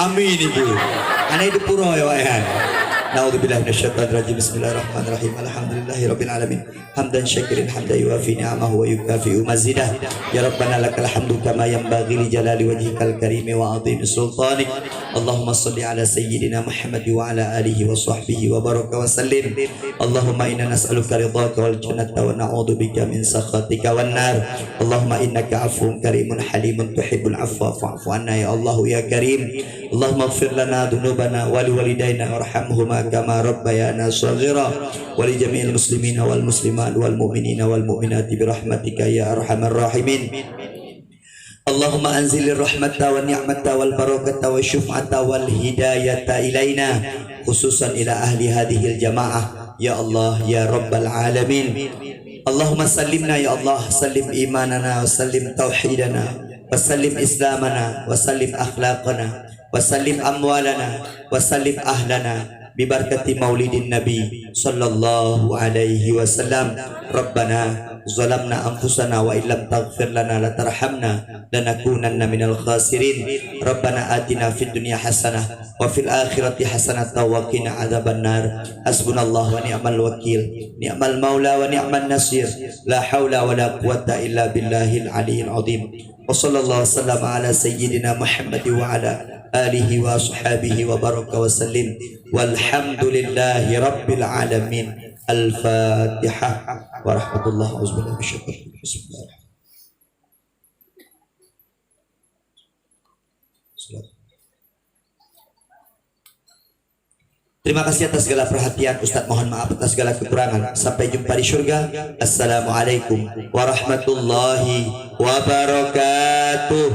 S1: Amin ibu. Ana itu pura ya wae. Na'udzubillahi minasyaitonir rajim. Bismillahirrahmanirrahim. Alhamdulillahirabbil alamin. Hamdan syakirin hamdan yuwafi ni'amahu wa yukafi'u mazidah. Ya Rabbana lakal hamdu kama yanbaghi li jalali wajhikal karimi wa 'azimi sultanik. Allahumma shalli ala sayyidina Muhammad wa ala alihi wa sahbihi wa baraka wa sallim. Allahumma inna nas'aluka ridhaka wal jannata wa na'udzubika min sakhatika wan nar. Allahumma innaka 'afuwun karimun halimun tuhibbul 'afwa fa'fu 'anna ya Allah ya Karim. Allahumma ighfir lana dhunubana wa liwalidayna warhamhuma kama rabbayana shaghira wa li jami'il muslimina wal muslimat wal mu'minina wal mu'minati bi rahmatika ya arhamar rahimin. Allahumma anzilir rahmata wa ni'mata wal barakata wa syuf'ata wal hidayata ilaina khususan ila ahli hadhil jamaah ya Allah ya rabbal alamin. Allahumma sallimna ya Allah, sallim imanana wa sallim tauhidana wa sallim islamana wa sallim akhlaqana wa sallim amwalana wa sallim ahlana bibarakati maulidin nabi sallallahu alaihi wasallam. Rabbana zalamna anfusana wa illam taghfir lana la tarhamna lanakunanna minal khasirin. Rabbana atina fid dunya hasanah wa fil akhirati hasanah wa qina adzaban nar. Hasbunallahu wa ni'mal wakil, ni'mal maula wa ni'man nasir. La haula wa la quwwata illa billahil aliyyil azim. Wa sallallahu wasallam ala sayyidina Muhammad wa ala alihi wa ashabihi wa baraka wa sallim. Walhamdulillahi rabbil alamin. Al-Fatihah wa rahmatullah wa bismillahirrahmanirrahim. Terima kasih atas segala perhatian. Ustadz mohon maaf atas segala kekurangan. Sampai jumpa di surga. Assalamualaikum warahmatullahi wabarakatuh.